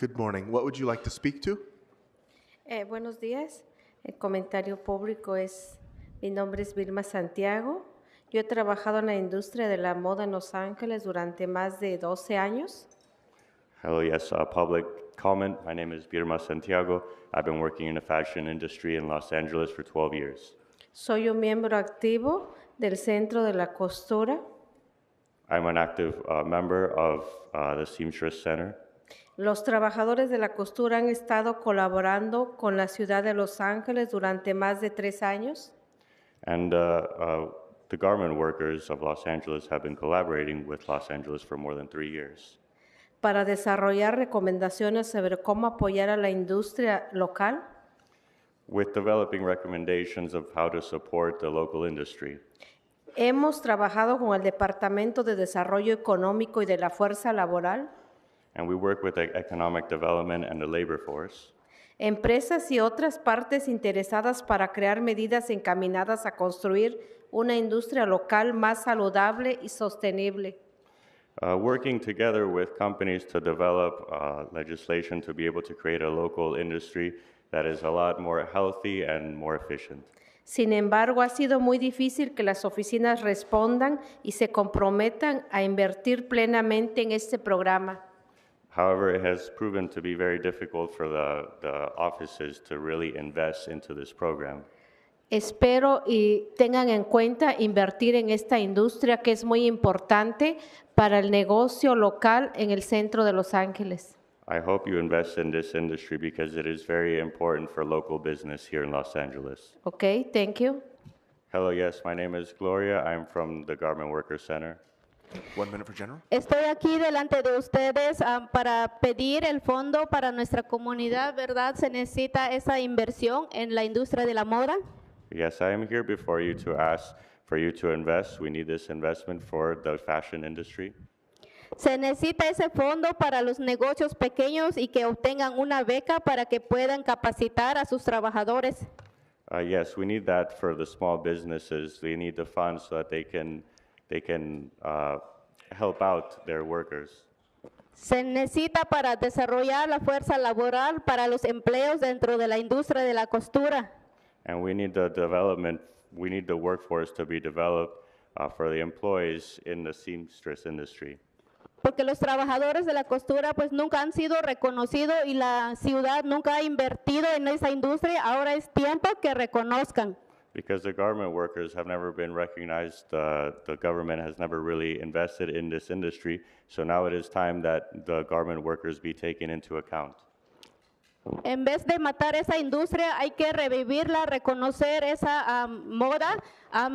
Good morning. What would you like to speak to? Buenos días. El comentario público es, mi nombre es Vilma Santiago. Yo he trabajado en la industria de la moda en Los Ángeles durante más de 12 años. Hello, yes, public comment. My name is Birma Santiago. I've been working in the fashion industry in Los Angeles for 12 years. Soy un miembro activo del Centro de la Costura. I'm an active member of the Seamstress Center. Los trabajadores de la costura han estado colaborando con la ciudad de Los Ángeles durante más de 3 años. And the garment workers of Los Angeles have been collaborating with Los Angeles for more than 3 years. Para desarrollar recomendaciones sobre cómo apoyar a la industria local. With developing recommendations of how to support the local industry. Hemos trabajado con el Departamento de Desarrollo Económico y de la Fuerza Laboral, And we work with the economic development and the labor force. empresas y otras partes interesadas para crear medidas encaminadas a construir una industria local más saludable y sostenible. Working together with companies to develop legislation to be able to create a local industry that is a lot more healthy and more efficient. Sin embargo, ha sido muy difícil que las oficinas respondan y se comprometan a invertir plenamente en este programa. However, it has proven to be very difficult for the offices to really invest into this program. Espero y tengan en cuenta invertir en esta industria que es muy importante para el negocio local en el centro de Los Ángeles. I hope you invest in this industry because it is very important for local business here in Los Angeles. Okay, thank you. Hello, yes, my name is Gloria. I'm from the Garment Workers Center. 1 minute for general. Estoy aquí delante de ustedes para pedir el fondo para nuestra comunidad, ¿verdad? Se necesita esa inversión en la industria de la moda. Yes, I am here before you to ask for you to invest. We need this investment for the fashion industry. Se necesita ese fondo para los negocios pequeños y que obtengan una beca para que puedan capacitar a sus trabajadores. Yes, we need that for the small businesses. They need the funds so that they can help out their workers. Se necesita para desarrollar la fuerza laboral para los empleos dentro de la industria de la costura. And we need the development, we need the workforce to be developed for the employees in the seamstress industry. Porque los trabajadores de la costura pues nunca han sido reconocidos y la ciudad nunca ha invertido en esa industria. Ahora es tiempo que reconozcan. Because the garment workers have never been recognized, the government has never really invested in this industry, so now it is time that the garment workers be taken into account. En vez de matar esa industria, hay que revivirla, reconocer esa moda.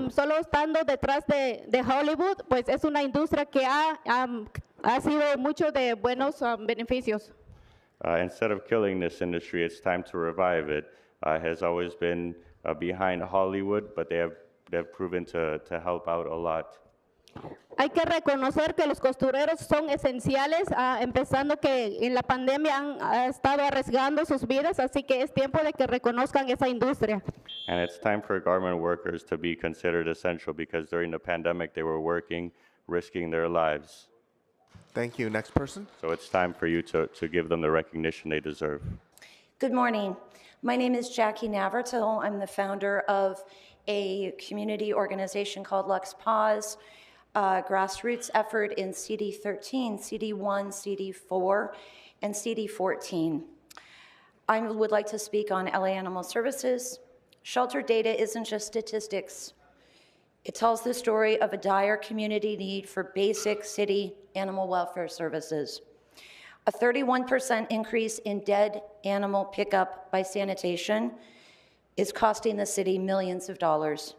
Solo estando detrás de Hollywood, pues es una industria que ha sido mucho de buenos beneficios. Instead of killing this industry, it's time to revive it. It has always been behind Hollywood, but they have proven to help out a lot. Hay que reconocer que los costureros son esenciales, empezando que en la pandemia han estado arriesgando sus vidas, así que es tiempo de que reconozcan esa industria. And it's time for garment workers to be considered essential because during the pandemic they were working, risking their lives. Thank you. Next person. So it's time for you to give them the recognition they deserve. Good morning. My name is Jackie Navarto. I'm the founder of a community organization called Lux Pause, a grassroots effort in CD13, CD1, CD4, and CD14. I would like to speak on LA Animal Services. Shelter data isn't just statistics. It tells the story of a dire community need for basic city animal welfare services. A 31% increase in dead animal pickup by sanitation is costing the city millions of dollars.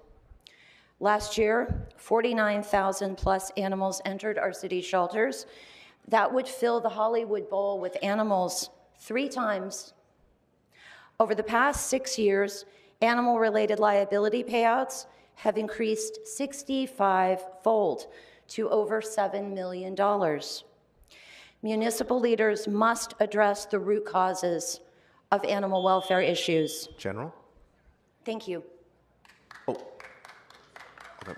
Last year, 49,000 plus animals entered our city shelters. That would fill the Hollywood Bowl with animals 3 times. Over the past 6 years, animal-related liability payouts have increased 65-fold to over $7 million. Municipal leaders must address the root causes of animal welfare issues. General. Thank you. Oh. Okay.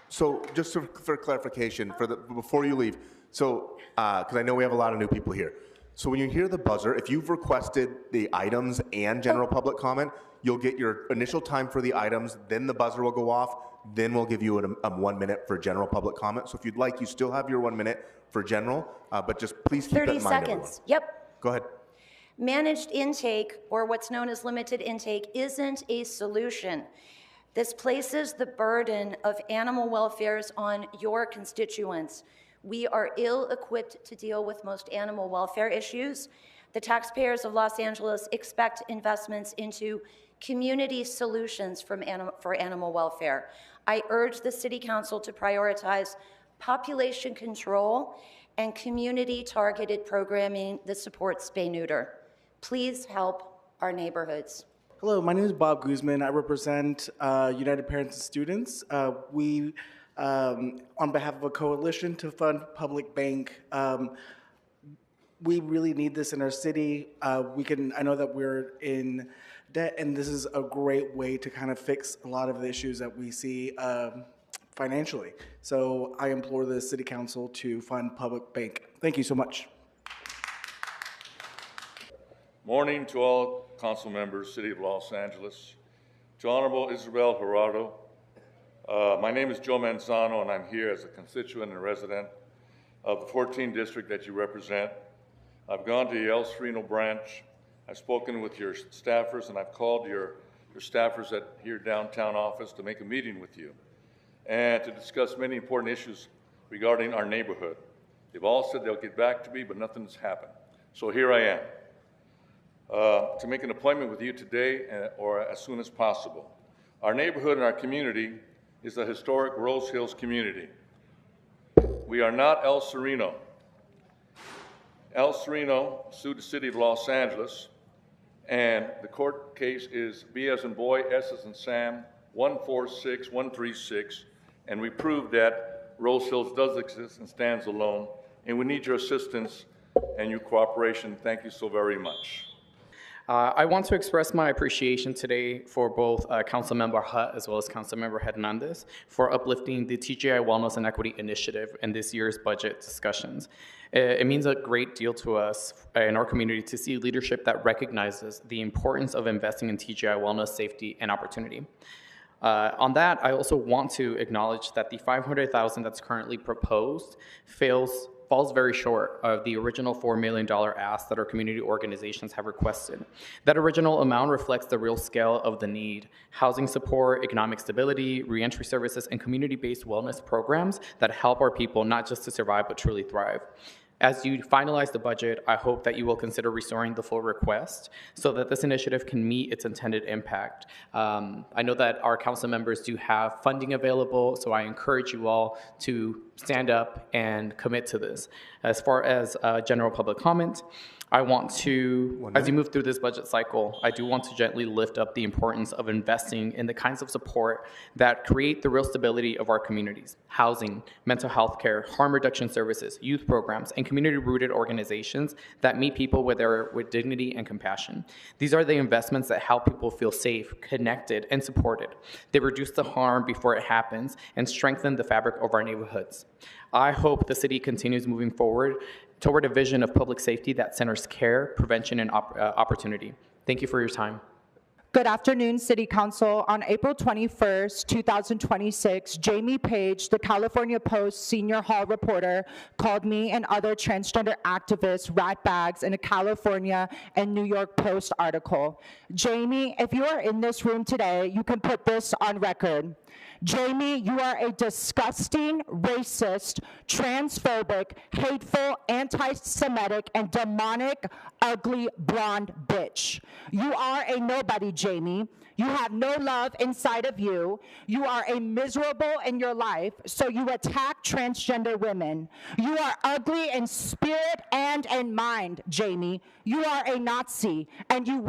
So just for clarification, before you leave, so because I know we have a lot of new people here. So when you hear the buzzer, if you've requested the items and general public comment, you'll get your initial time for the items, then the buzzer will go off, then we'll give you a 1 minute for general public comment. So if you'd like, you still have your 1 minute for general, but just please keep that 30 in mind, everyone. seconds. Yep. Go ahead. Managed intake, or what's known as limited intake, isn't a solution. This places the burden of animal welfare on your constituents. We are ill-equipped to deal with most animal welfare issues. The taxpayers of Los Angeles expect investments into community solutions for animal welfare. I urge the City Council to prioritize population control and community-targeted programming that supports spay-neuter. Please help our neighborhoods. Hello, my name is Bob Guzman. I represent United Parents and Students. We, on behalf of a coalition to fund public bank, we really need this in our city. I know that we're in debt, and this is a great way to kind of fix a lot of the issues that we see financially. So I implore the City Council to fund public bank. Thank you so much. Morning to all council members, City of Los Angeles. To Honorable Isabel Gerardo, my name is Joe Manzano, and I'm here as a constituent and resident of the 14th district that you represent. I've gone to the El Sereno branch. I've spoken with your staffers, and I've called your staffers at your downtown office to make a meeting with you and to discuss many important issues regarding our neighborhood. They've all said they'll get back to me, but nothing's happened. So here I am. To make an appointment with you today or as soon as possible. Our neighborhood and our community is the historic Rose Hills community. We are not El Sereno. El Sereno sued the City of Los Angeles, and the court case is B as in boy, S as in Sam, 146136, and we proved that Rose Hills does exist and stands alone, and we need your assistance and your cooperation. Thank you so very much. I want to express my appreciation today for both Councilmember Hutt as well as Councilmember Hernandez for uplifting the TGI Wellness and Equity Initiative in this year's budget discussions. It means a great deal to us in our community to see leadership that recognizes the importance of investing in TGI wellness, safety, and opportunity. On that, I also want to acknowledge that the $500,000 that's currently proposed falls very short of the original $4 million ask that our community organizations have requested. That original amount reflects the real scale of the need: housing support, economic stability, reentry services, and community-based wellness programs that help our people not just to survive, but truly thrive. As you finalize the budget, I hope that you will consider restoring the full request so that this initiative can meet its intended impact. I know that our council members do have funding available, so I encourage you all to stand up and commit to this. As far as general public comment, I want to, as you move through this budget cycle, I do want to gently lift up the importance of investing in the kinds of support that create the real stability of our communities: housing, mental health care, harm reduction services, youth programs, and community-rooted organizations that meet people with dignity and compassion. These are the investments that help people feel safe, connected, and supported. They reduce the harm before it happens and strengthen the fabric of our neighborhoods. I hope the city continues moving forward toward a vision of public safety that centers care, prevention, and opportunity. Thank you for your time. Good afternoon, City Council. On April 21st, 2026, Jamie Page, the California Post senior hall reporter, called me and other transgender activists ratbags in a California and New York Post article. Jamie, if you are in this room today, you can put this on record. Jamie, you are a disgusting, racist, transphobic, hateful, anti-Semitic, and demonic, ugly, blonde bitch. You are a nobody, Jamie. You have no love inside of you. You are a miserable in your life, so you attack transgender women. You are ugly in spirit and in mind, Jamie. You are a Nazi, and you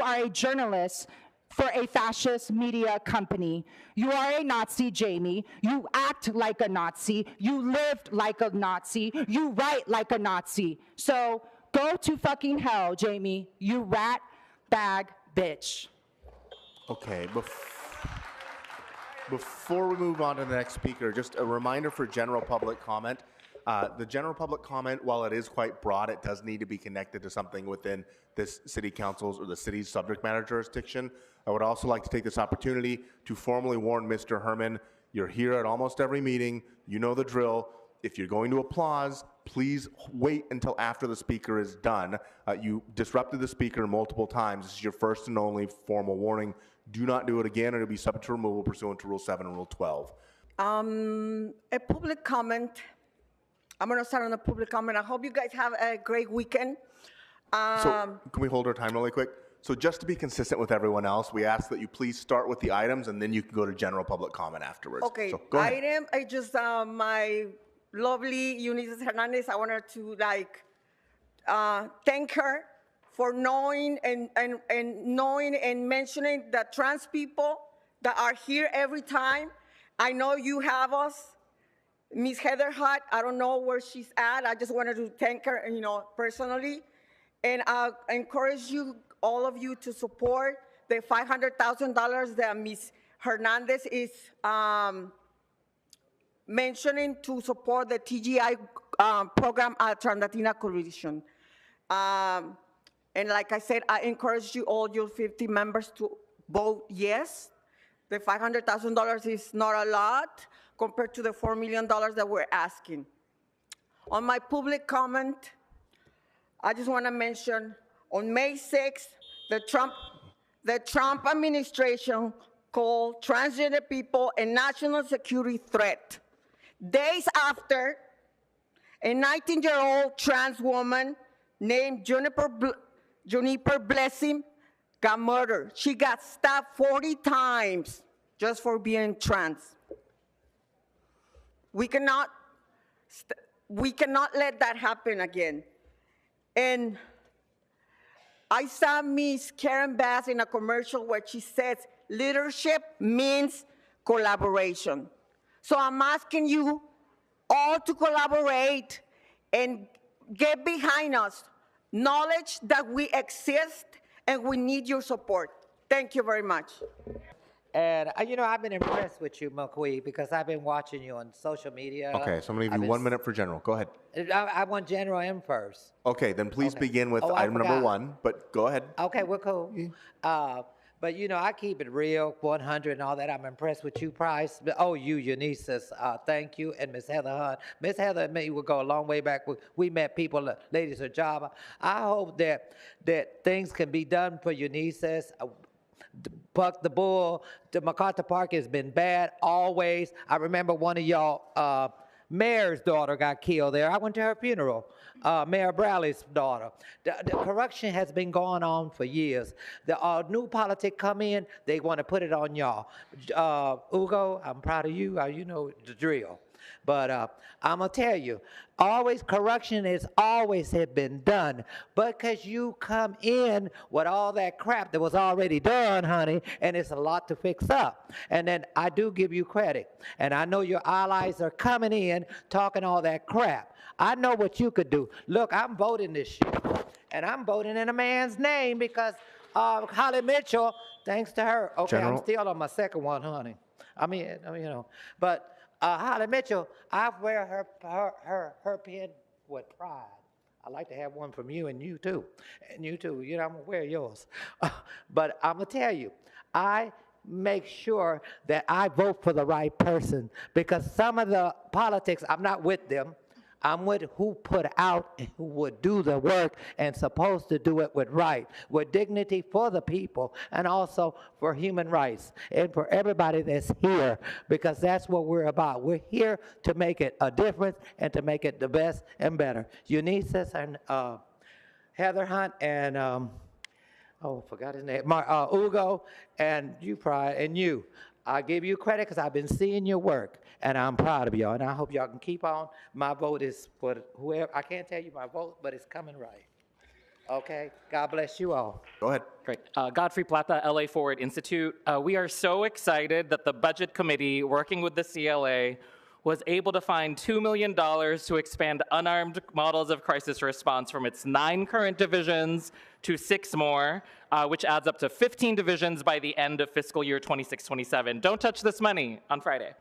are a journalist for a fascist media company. You are a Nazi, Jamie. You act like a Nazi. You lived like a Nazi. You write like a Nazi. So go to fucking hell, Jamie, you rat bag bitch. Okay, before we move on to the next speaker, just a reminder for general public comment. The general public comment, while it is quite broad, it does need to be connected to something within this city council's or the city's subject matter jurisdiction. I would also like to take this opportunity to formally warn Mr. Herman, you're here at almost every meeting, you know the drill. If you're going to applause, please wait until after the speaker is done. You disrupted the speaker multiple times. This is your first and only formal warning. Do not do it again, or it'll be subject to removal pursuant to Rule 7 and Rule 12. A public comment. I'm going to start on the public comment. I hope you guys have a great weekend. So can we hold our time really quick? So just to be consistent with everyone else, we ask that you please start with the items and then you can go to general public comment afterwards. Okay, So go ahead. item, I just, my lovely Eunice Hernandez, I wanted to thank her for knowing and mentioning the trans people that are here every time. I know you have us. Ms. Heather Hutt, I don't know where she's at. I just wanted to thank her, personally. And I encourage you, all of you, to support the $500,000 that Ms. Hernandez is mentioning to support the TGI program at Translatina Coalition. And like I said, I encourage you, all your 50 members, to vote yes. The $500,000 is not a lot compared to the $4 million that we're asking. On my public comment, I just want to mention on May 6th, the Trump administration called transgender people a national security threat. Days after, a 19-year-old trans woman named Juniper Blessing got murdered. She got stabbed 40 times just for being trans. We cannot let that happen again. And I saw Ms. Karen Bass in a commercial where she says, leadership means collaboration. So I'm asking you all to collaborate and get behind us. Knowledge that we exist and we need your support. Thank you very much. And, I've been impressed with you, McQueen, because I've been watching you on social media. Okay, so I'm going to give you 1 minute for general. Go ahead. I want general in first. Okay, then please begin with Oh, I item number forgot. 1, but go ahead. Okay, we're cool. But, I keep it real, 100 and all that. I'm impressed with you, Price. Oh, you, Eunice, thank you. And Miss Heather Hunt. Miss Heather and me will go a long way back. We met people, ladies of job. I hope that things can be done for Eunice. Buck the Bull, the MacArthur Park has been bad always. I remember one of y'all, mayor's daughter got killed there. I went to her funeral, Mayor Bradley's daughter. The corruption has been going on for years. The new politic come in, they want to put it on y'all. Ugo, I'm proud of you. You know the drill. But I'm going to tell you, corruption has always had been done. But because you come in with all that crap that was already done, honey, and it's a lot to fix up. And then I do give you credit. And I know your allies are coming in talking all that crap. I know what you could do. Look, I'm voting this shit. And I'm voting in a man's name because Holly Mitchell, thanks to her. Okay, General. I'm still on my second one, honey. But Holly Mitchell, I wear her pin with pride. I'd like to have one from you and you too. And you too, I'm gonna wear yours. But I'm gonna tell you, I make sure that I vote for the right person because some of the politics, I'm not with them. I'm with who put out and who would do the work and supposed to do it with dignity for the people and also for human rights and for everybody that's here because that's what we're about. We're here to make it a difference and to make it the best and better. Eunice and Heather Hunt and, forgot his name, Ugo and you, Pride, and you. I give you credit because I've been seeing your work, and I'm proud of y'all, and I hope y'all can keep on. My vote is for whoever. I can't tell you my vote, but it's coming right. Okay? God bless you all. Go ahead. Great. Godfrey Plata, LA Forward Institute. We are so excited that the Budget Committee, working with the CLA, was able to find $2 million to expand unarmed models of crisis response from its 9 current divisions to 6 more, which adds up to 15 divisions by the end of fiscal year 26-27. Don't touch this money on Friday.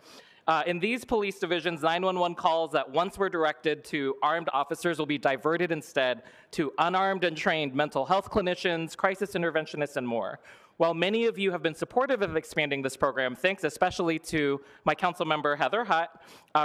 In these police divisions, 911 calls that once were directed to armed officers will be diverted instead to unarmed and trained mental health clinicians, crisis interventionists, and more. While many of you have been supportive of expanding this program, thanks especially to my council member Heather Hutt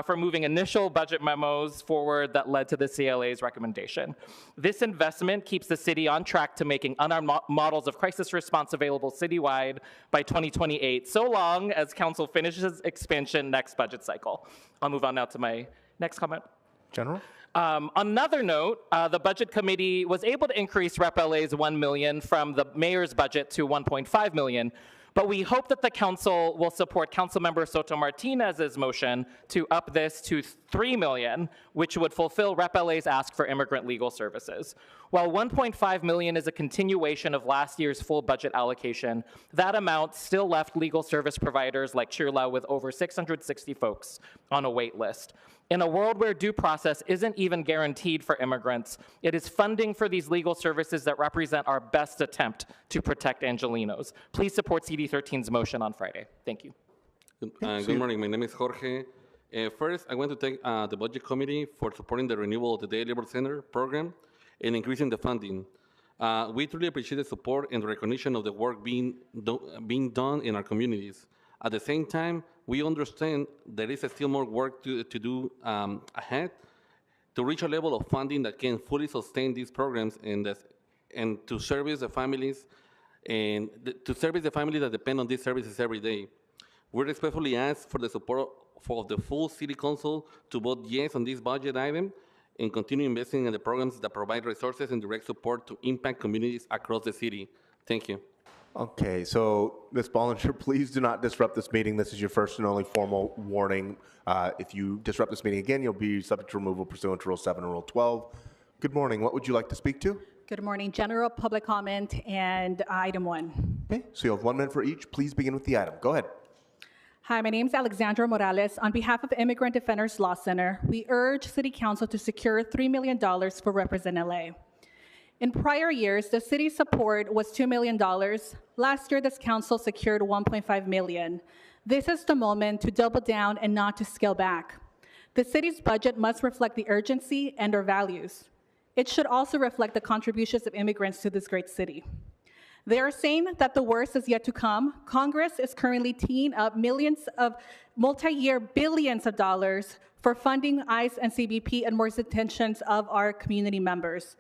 for moving initial budget memos forward that led to the CLA's recommendation. This investment keeps the city on track to making unarmed models of crisis response available citywide by 2028, so long as council finishes expansion next budget cycle. I'll move on now to my next comment. General? On another note, the Budget Committee was able to increase Rep. LA's $1 million from the mayor's budget to $1.5 million, but we hope that the council will support Councilmember Soto Martinez's motion to up this to $3 million, which would fulfill Rep. LA's ask for immigrant legal services. While $1.5 million is a continuation of last year's full budget allocation, that amount still left legal service providers like Shirla with over 660 folks on a wait list. In a world where due process isn't even guaranteed for immigrants, it is funding for these legal services that represent our best attempt to protect Angelenos. Please support CD13's motion on Friday. Thank you. Good morning. My name is Jorge. First, I want to thank the Budget Committee for supporting the renewal of the Day Labor Center program and increasing the funding. We truly appreciate the support and recognition of the work being done in our communities. At the same time, we understand there is still more work to do ahead to reach a level of funding that can fully sustain these programs and to service the families that depend on these services every day. We respectfully ask for the support of the full City Council to vote yes on this budget item and continue investing in the programs that provide resources and direct support to impact communities across the city. Thank you. Okay, so Ms. Bollinger, please do not disrupt this meeting. This is your first and only formal warning. If you disrupt this meeting again, you'll be subject to removal pursuant to Rule 7 and Rule 12. Good morning. What would you like to speak to? Good morning. General public comment and item 1. Okay, so you have 1 minute for each. Please begin with the item. Go ahead. Hi, my name is Alexandra Morales. On behalf of Immigrant Defenders Law Center, we urge City Council to secure $3 million for Represent LA. In prior years, the city's support was $2 million. Last year, this council secured $1.5 million. This is the moment to double down and not to scale back. The city's budget must reflect the urgency and our values. It should also reflect the contributions of immigrants to this great city. They are saying that the worst is yet to come. Congress is currently teeing up millions of multi-year billions of dollars for funding ICE and CBP and more detentions of our community members.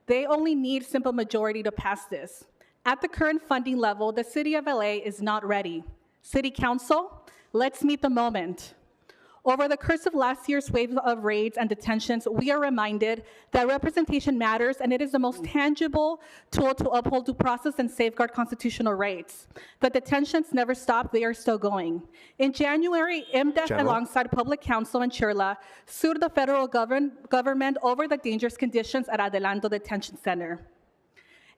They only need simple majority to pass this. At the current funding level, the City of LA is not ready. City Council, let's meet the moment. Over the course of last year's wave of raids and detentions, we are reminded that representation matters and it is the most tangible tool to uphold due process and safeguard constitutional rights. The detentions never stop, they are still going. In January, IMDEF alongside Public Counsel and Shirla sued the federal government over the dangerous conditions at Adelanto Detention Center.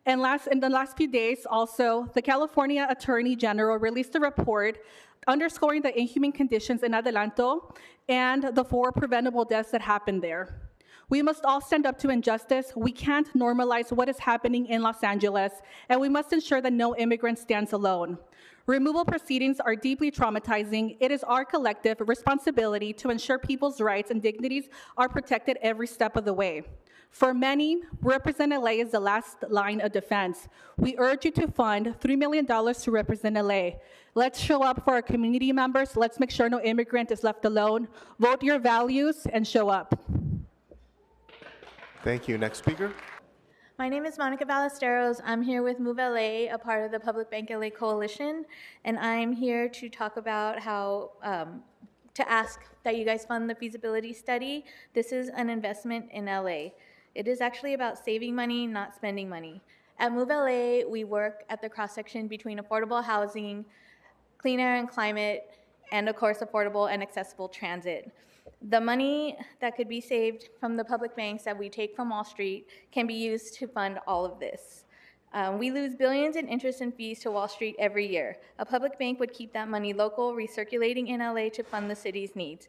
And in the last few days, also, the California Attorney General released a report underscoring the inhumane conditions in Adelanto and the 4 preventable deaths that happened there. We must all stand up to injustice. We can't normalize what is happening in Los Angeles, and we must ensure that no immigrant stands alone. Removal proceedings are deeply traumatizing. It is our collective responsibility to ensure people's rights and dignities are protected every step of the way. For many, Represent LA is the last line of defense. We urge you to fund $3 million to Represent LA. Let's show up for our community members. Let's make sure no immigrant is left alone. Vote your values and show up. Thank you. Next speaker. My name is Monica Ballesteros. I'm here with Move LA, a part of the Public Bank LA Coalition, and I'm here to talk about how to ask that you guys fund the feasibility study. This is an investment in LA. It is actually about saving money, not spending money. At Move LA, we work at the cross-section between affordable housing, clean air and climate, and of course, affordable and accessible transit. The money that could be saved from the public banks that we take from Wall Street can be used to fund all of this. We lose billions in interest and fees to Wall Street every year. A public bank would keep that money local, recirculating in LA to fund the city's needs.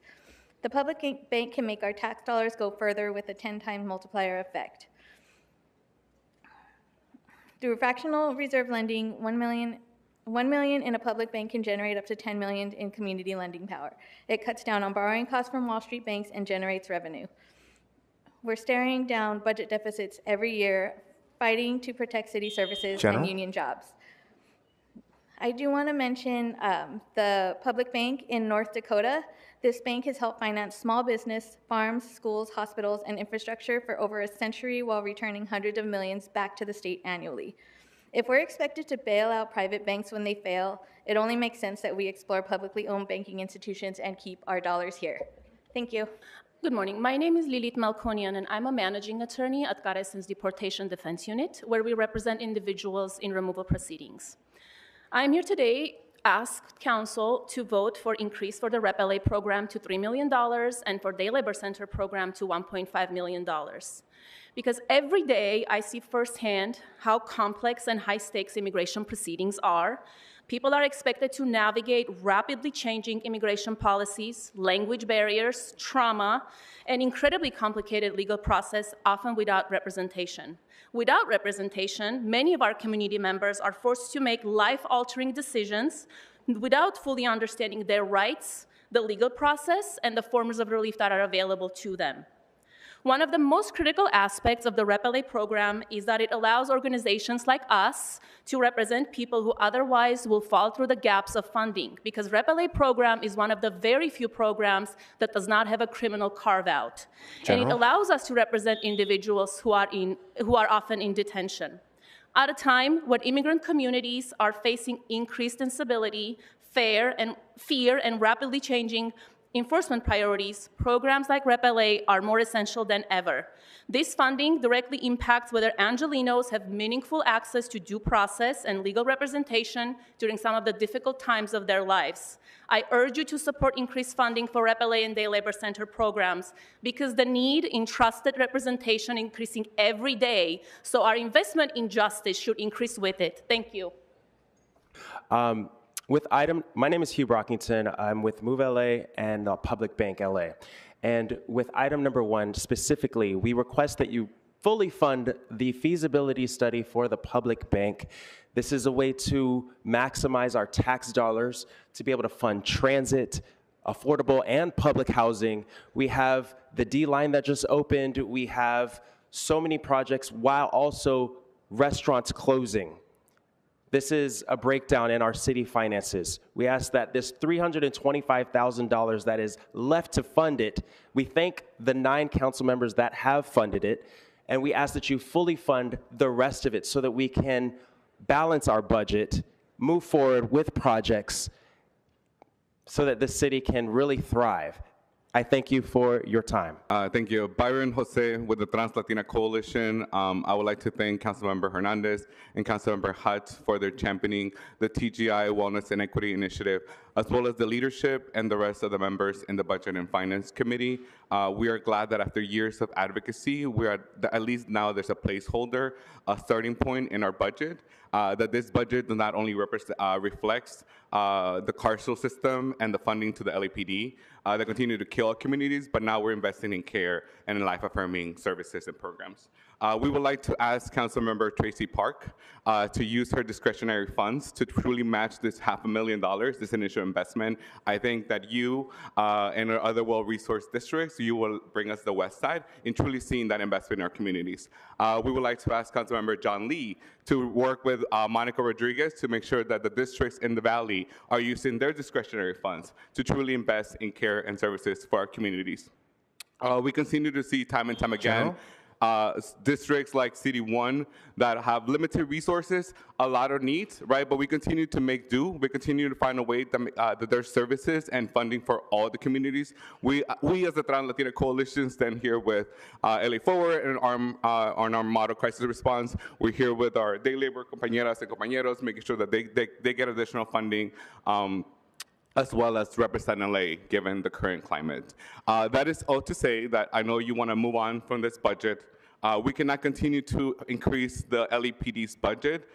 The public bank can make our tax dollars go further with a 10-time multiplier effect. Through fractional reserve lending, $1 1 million in a public bank can generate up to 10 million in community lending power. It cuts down on borrowing costs from Wall Street banks and generates revenue. We're staring down budget deficits every year, fighting to protect city services General? and union jobs. I do want to mention the public bank in North Dakota. This bank has helped finance small business, farms, schools, hospitals, and infrastructure for over a century while returning hundreds of millions back to the state annually. If we're expected to bail out private banks when they fail, it only makes sense that we explore publicly owned banking institutions and keep our dollars here. Thank you. Good morning. My name is Lilith Malkonian, and I'm a managing attorney at Caresen's Deportation Defense Unit, where we represent individuals in removal proceedings. I'm here today ask council to vote for increase for the REP LA program to $3 million and for Day Labor Center program to $1.5 million. Because every day I see firsthand how complex and high stakes immigration proceedings are. People are expected to navigate rapidly changing immigration policies, language barriers, trauma, and incredibly complicated legal process, often without representation. Without representation, many of our community members are forced to make life-altering decisions without fully understanding their rights, the legal process, and the forms of relief that are available to them. One of the most critical aspects of the REP LA program is that it allows organizations like us to represent people who otherwise will fall through the gaps of funding, because REP LA program is one of the very few programs that does not have a criminal carve-out. And it allows us to represent individuals who are often in detention. At a time when immigrant communities are facing increased instability, fear, and rapidly changing enforcement priorities, programs like REP LA are more essential than ever. This funding directly impacts whether Angelenos have meaningful access to due process and legal representation during some of the difficult times of their lives. I urge you to support increased funding for REP LA and Day Labor Center programs, because the need in trusted representation is increasing every day, so our investment in justice should increase with it. Thank you. My name is Hugh Brockington. I'm with Move LA and Public Bank LA. And with item number 1 specifically, we request that you fully fund the feasibility study for the public bank. This is a way to maximize our tax dollars to be able to fund transit, affordable and public housing. We have the D line that just opened. We have so many projects while also restaurants closing. This is a breakdown in our city finances. We ask that this $325,000 that is left to fund it, we thank the 9 council members that have funded it, and we ask that you fully fund the rest of it so that we can balance our budget, move forward with projects so that the city can really thrive. I thank you for your time. Thank you. Byron Jose with the Trans-Latina Coalition. I would like to thank Councilmember Hernandez and Councilmember Hutt for their championing the TGI Wellness and Equity Initiative, as well as the leadership and the rest of the members in the Budget and Finance Committee. We are glad that after years of advocacy, at least now there's a placeholder, a starting point in our budget, that this budget not only reflects the carceral system and the funding to the LAPD that continue to kill our communities, but now we're investing in care and in life-affirming services and programs. We would like to ask Councilmember Tracy Park to use her discretionary funds to truly match this $500,000, this initial investment. I think that you and our other well-resourced districts, you will bring us the West Side in truly seeing that investment in our communities. We would like to ask Councilmember John Lee to work with Monica Rodriguez to make sure that the districts in the Valley are using their discretionary funds to truly invest in care and services for our communities. We continue to see time and time again districts like City 1 that have limited resources, a lot of needs, right? But we continue to make do. We continue to find a way that there's services and funding for all the communities. We as the Trans-Latina Coalition stand here with LA Forward and on our model crisis response. We're here with our day labor compañeras and compañeros, making sure that they get additional funding, as well as represent LA, given the current climate. That is all to say that I know you want to move on from this budget. We cannot continue to increase the LAPD's budget.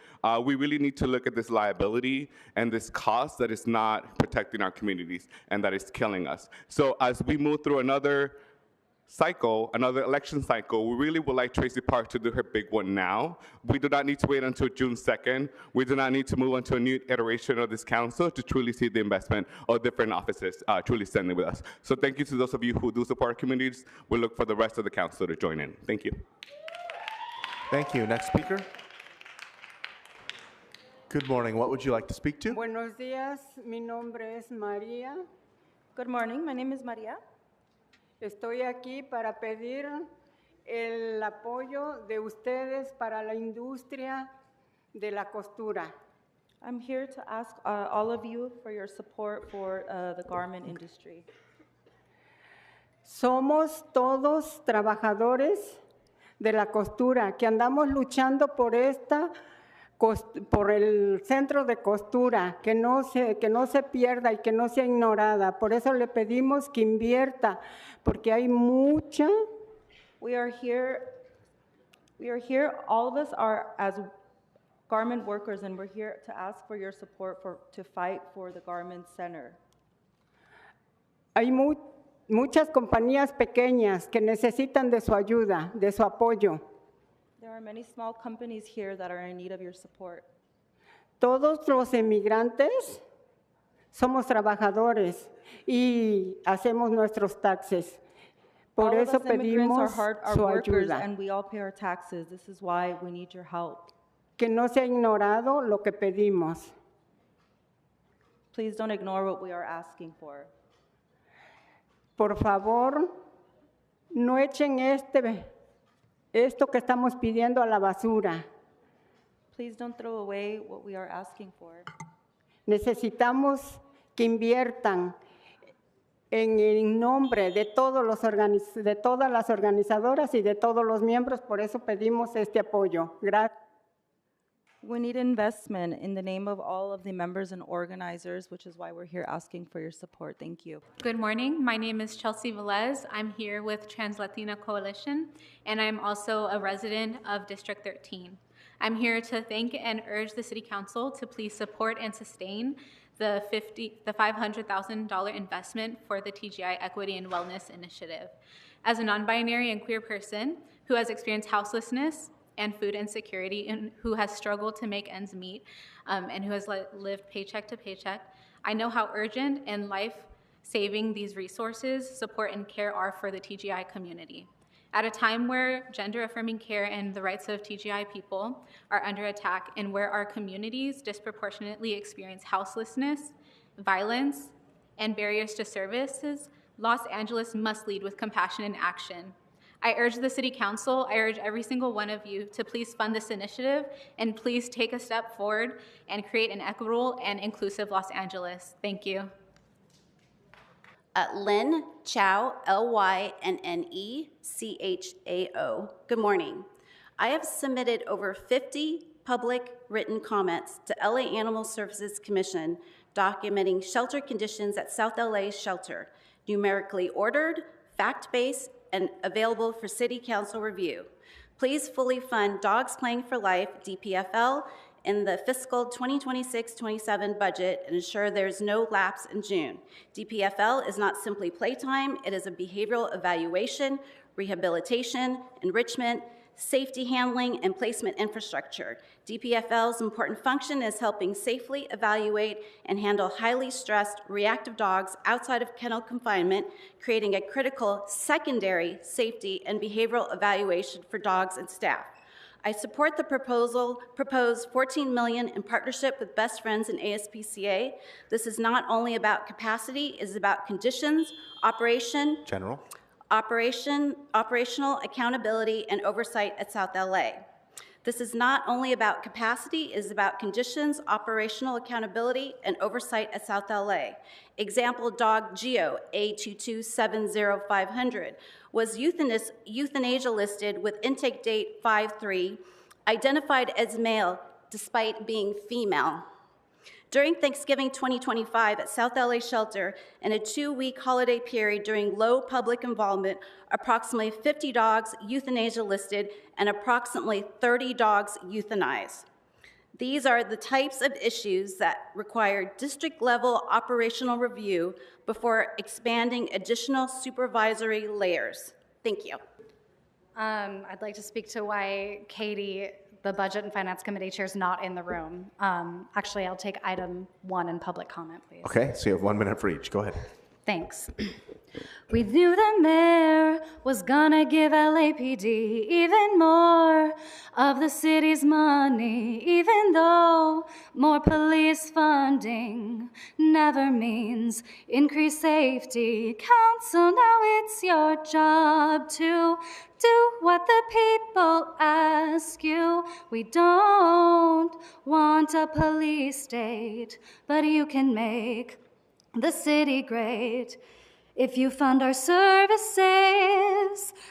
We really need to look at this liability and this cost that is not protecting our communities and that is killing us. So as we move through another cycle, another election cycle, we really would like Tracy Park to do her big one now. We do not need to wait until June 2nd. We do not need to move on to a new iteration of this council to truly see the investment of different offices truly standing with us. So thank you to those of you who do support our communities. We look for the rest of the council to join in. Thank you. Thank you. Next speaker. Good morning. What would you like to speak to? Buenos días, mi nombre es María. Good morning, my name is Maria. Estoy aquí para pedir el apoyo de ustedes para la industria de la costura. I'm here to ask all of you for your support for the garment industry. Somos todos trabajadores de la costura que andamos luchando por por el centro de costura, que no se pierda y que no sea ignorada. Por eso le pedimos que invierta, porque hay mucha. We are here, all of us are as garment workers, and we're here to ask for your support to fight for the garment center. Hay muchas compañías pequeñas que necesitan de su ayuda, de su apoyo. There are many small companies here that are in need of your support. Todos los emigrantes somos trabajadores y hacemos nuestros taxes. Por eso pedimos su ayuda. And we all pay our taxes. This is why we need your help. Que no sea ignorado lo que pedimos. Please don't ignore what we are asking for. Por favor, no echen esto que estamos pidiendo a la basura. Please don't throw away what we are asking for. Necesitamos que inviertan en el nombre de todas las organizadoras y de todos los miembros, por eso pedimos este apoyo. Gracias. We need investment in the name of all of the members and organizers, which is why we're here asking for your support. Thank you. Good morning. My name is Chelsea Velez. I'm here with Trans Latina Coalition, and I'm also a resident of District 13. I'm here to thank and urge the City Council to please support and sustain the $500,000 investment for the TGI Equity and Wellness Initiative. As a non-binary and queer person who has experienced houselessness and food insecurity, and who has struggled to make ends meet, and who has lived paycheck to paycheck, I know how urgent and life-saving these resources, support, and care are for the TGI community. At a time where gender-affirming care and the rights of TGI people are under attack, and where our communities disproportionately experience houselessness, violence, and barriers to services, Los Angeles must lead with compassion and action. I urge the City Council, I urge every single one of you to please fund this initiative and please take a step forward and create an equitable and inclusive Los Angeles. Thank you. Lynn Chao, Lynnechao. Good morning. I have submitted over 50 public written comments to LA Animal Services Commission documenting shelter conditions at South LA Shelter, numerically ordered, fact-based, and available for City Council review. Please fully fund Dogs Playing for Life, DPFL, in the fiscal 2026-27 budget and ensure there's no lapse in June. DPFL is not simply playtime, it is a behavioral evaluation, rehabilitation, enrichment, safety handling, and placement infrastructure. DPFL's important function is helping safely evaluate and handle highly stressed, reactive dogs outside of kennel confinement, creating a critical secondary safety and behavioral evaluation for dogs and staff. I support the proposed $14 million in partnership with Best Friends and ASPCA. This is not only about capacity, it is about conditions, operational accountability, and oversight at South LA. This is not only about capacity, it is about conditions, operational accountability, and oversight at South LA. Example, dog Geo, A2270500, was euthanasia listed with intake date 5/3, identified as male despite being female. During Thanksgiving 2025 at South LA Shelter, in a 2-week holiday period during low public involvement, approximately 50 dogs euthanasia listed and approximately 30 dogs euthanized. These are the types of issues that require district-level operational review before expanding additional supervisory layers. Thank you. I'd like to speak to why Katie, the Budget and Finance Committee Chair, is not in the room. Actually, I'll take item 1 in public comment, please. Okay, so you have 1 minute for each. Go ahead. Thanks. We knew the mayor was gonna give LAPD even more of the city's money, even though more police funding never means increased safety. Council, now it's your job to do what the people ask you. We don't want a police state, but you can make the city great if you fund our services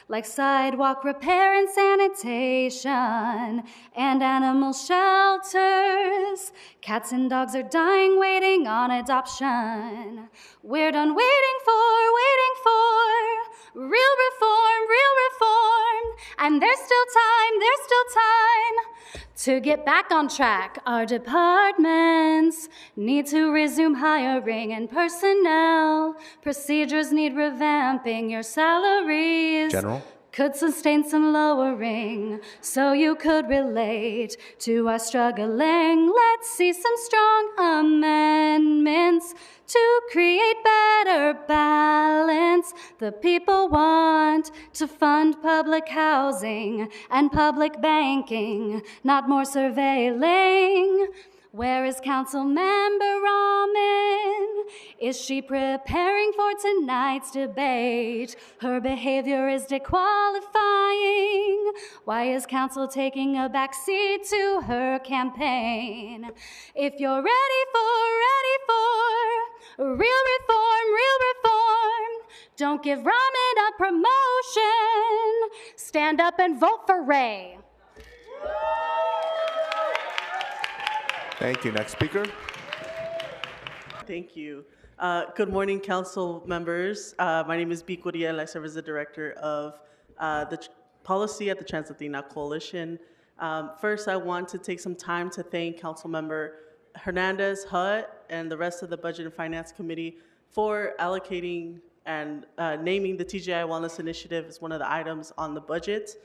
like sidewalk repair and sanitation and animal shelters. Cats and dogs are dying waiting on adoption. We're done waiting for real reform, and there's still time to get back on track. Our departments need to resume hiring and personnel. Procedures need revamping. Your salaries General? could sustain some lowering, so you could relate to our struggling. Let's see some strong amendments to create better balance. The people want to fund public housing and public banking, not more surveilling. Where is Councilmember Rahman? Is she preparing for tonight's debate? Her behavior is disqualifying. Why is Council taking a backseat to her campaign? If you're ready for real reform, don't give Rahman a promotion. Stand up and vote for Ray. Thank you. Next speaker. Thank you. Good morning, council members. My name is B. Curiel. I serve as the director of the policy at the Trans-Latina Coalition. First, I want to take some time to thank Councilmember Hernandez, Hutt, and the rest of the Budget and Finance Committee for allocating and naming the TGI Wellness Initiative as one of the items on the budget.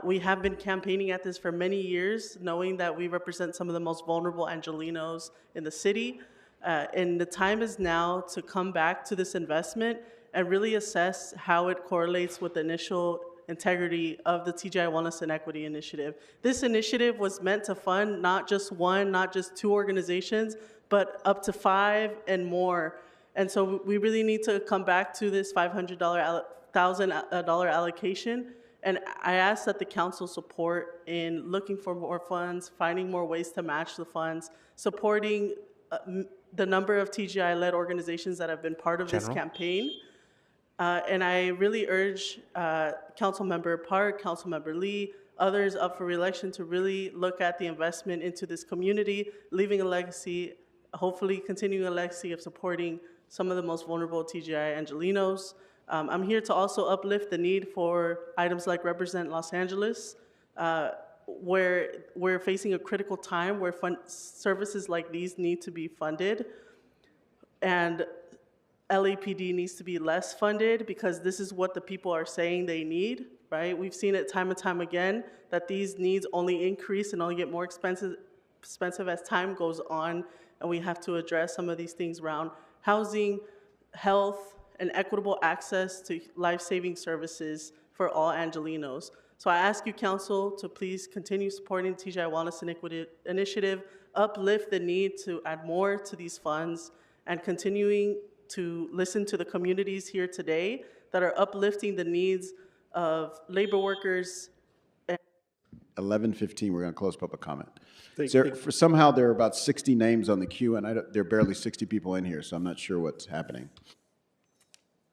We have been campaigning at this for many years, knowing that we represent some of the most vulnerable Angelenos in the city. And the time is now to come back to this investment and really assess how it correlates with the initial integrity of the TGI Wellness and Equity Initiative. This initiative was meant to fund not just one, not just two organizations, but up to 5 and more. And so we really need to come back to this $1,000 allocation. And I ask that the council support in looking for more funds, finding more ways to match the funds, supporting the number of TGI-led organizations that have been part of this campaign. And I really urge Councilmember Park, Councilmember Lee, others up for re-election to really look at the investment into this community, leaving a legacy, hopefully continuing a legacy of supporting some of the most vulnerable TGI Angelenos. I'm here to also uplift the need for items like Represent Los Angeles, where we're facing a critical time where services like these need to be funded. And LAPD needs to be less funded because this is what the people are saying they need, right? We've seen it time and time again that these needs only increase and only get more expensive as time goes on, and we have to address some of these things around housing, health, and equitable access to life-saving services for all Angelenos. So I ask you, Council, to please continue supporting TGI Wellness and Equity Initiative, uplift the need to add more to these funds, and continuing to listen to the communities here today that are uplifting the needs of labor workers. 11:15, we're going to close public comment. Somehow there are about 60 names on the queue, and there are barely 60 people in here, so I'm not sure what's happening.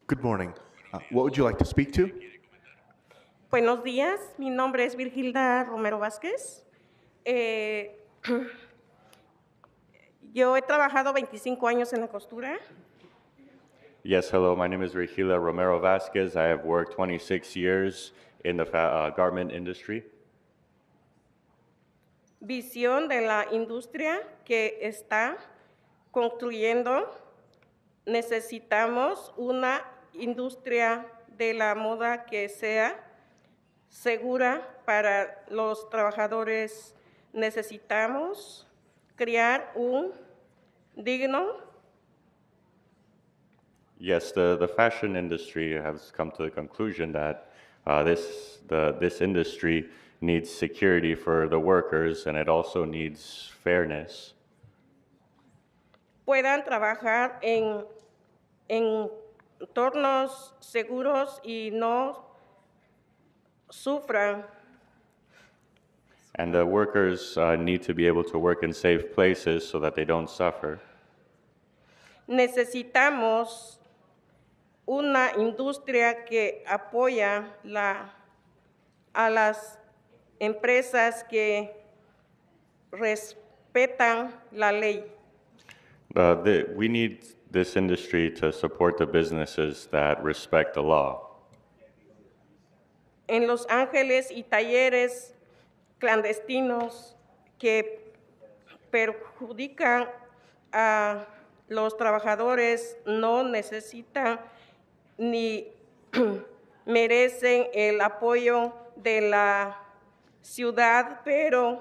Good morning. What would you like to speak to? Buenos días, mi nombre es Virgilda Romero Vázquez. Yo he trabajado 25 años en la costura. Yes, hello, my name is Regila Romero Vasquez. I have worked 26 years in the garment industry. Visión de la industria que está construyendo. Necesitamos una industria de la moda que sea segura para los trabajadores. Necesitamos crear un digno. Yes, the fashion industry has come to the conclusion that this industry needs security for the workers, and it also needs fairness. Puedan trabajar en entornos seguros y no sufran. And the workers need to be able to work in safe places so that they don't suffer. Necesitamos una industria que apoya a las empresas que respetan la ley. We need this industry to support the businesses that respect the law. En Los Ángeles y talleres clandestinos que perjudican a los trabajadores no necesitan ni merecen el apoyo de la ciudad, pero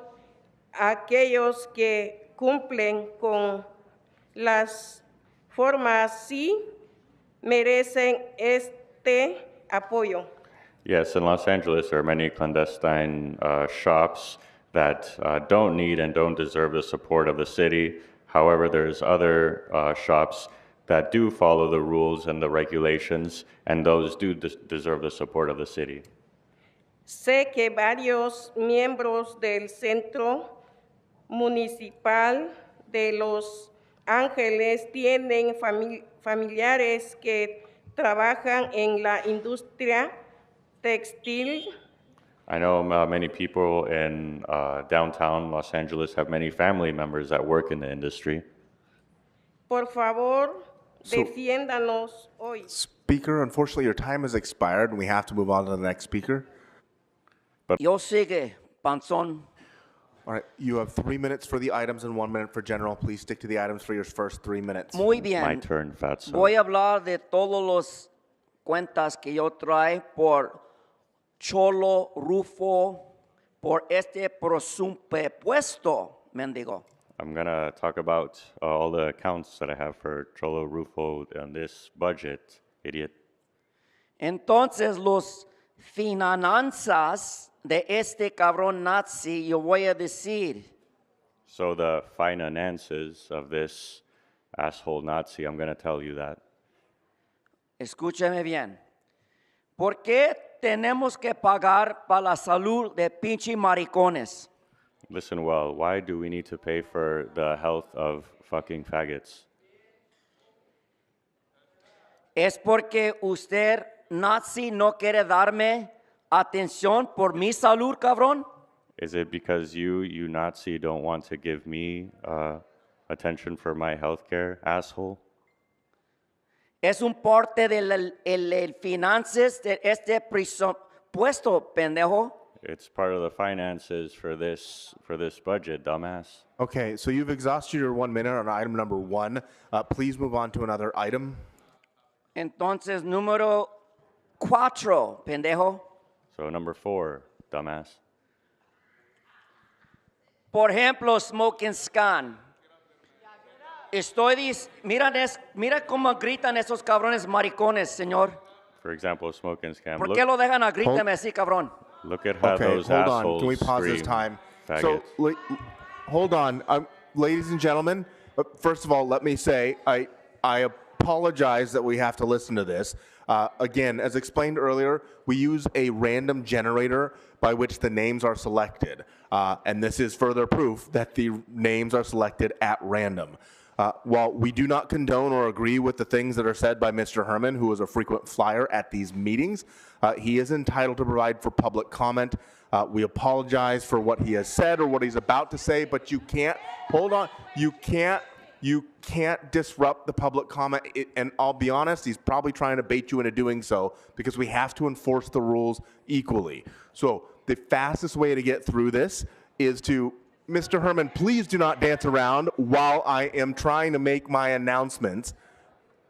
aquellos que cumplen con las formas sí merecen este apoyo. Yes, in Los Angeles, there are many clandestine shops that don't need and don't deserve the support of the city. However, there's other shops that do follow the rules and the regulations, and those do deserve the support of the city. Sé que varios miembros del Centro Municipal de Los Ángeles tienen familiares que trabajan en la industria textil. I know many people in downtown Los Angeles have many family members that work in the industry. Por favor, defiéndanos hoy. Speaker, unfortunately, your time has expired, and we have to move on to the next speaker. Yo sigue, panzón. All right, you have 3 minutes for the items and 1 minute for general. Please stick to the items for your first 3 minutes. Muy bien. My turn, Fatso. Voy a hablar de todos los cuentas que yo trae por Cholo Rufo, por este presupuesto, mendigo. I'm going to talk about all the accounts that I have for Cholo Rufo on this budget, idiot. Entonces, los finanzas de este cabrón nazi, yo voy a decir. So the finances of this asshole Nazi, I'm going to tell you that. Escúcheme bien. ¿Por qué tenemos que pagar para la salud de pinche maricones? Listen well, why do we need to pay for the health of fucking faggots? Es porque usted, nazi, no quiere darme atención por mi salud, cabrón? Is it because you Nazi, don't want to give me attention for my health care, asshole? Es un parte del el finanzas de este presupuesto, pendejo. It's part of the finances for this budget, dumbass. Okay, so you've exhausted your 1 minute on item number 1. Please move on to another item. Entonces, número 4, pendejo. So number 4, dumbass. Por ejemplo, Smoke and Scan. Mira cómo gritan esos cabrones maricones, señor. For example, smoke and scam. ¿Por qué lo dejan a gritarme así, cabrón? Look at how Okay, those hold on. assholes Can we pause this scream, time? faggots. So, hold on. Ladies and gentlemen, first of all, let me say I apologize that we have to listen to this. Again, as explained earlier, we use a random generator by which the names are selected. And this is further proof that the names are selected at random. While we do not condone or agree with the things that are said by Mr. Herman, who is a frequent flyer at these meetings, he is entitled to provide for public comment. We apologize for what he has said or what he's about to say, but you can't, hold on, you can't disrupt the public comment. And I'll be honest, he's probably trying to bait you into doing so because we have to enforce the rules equally. So the fastest way to get through this is to, Mr. Herman, please do not dance around while I am trying to make my announcements,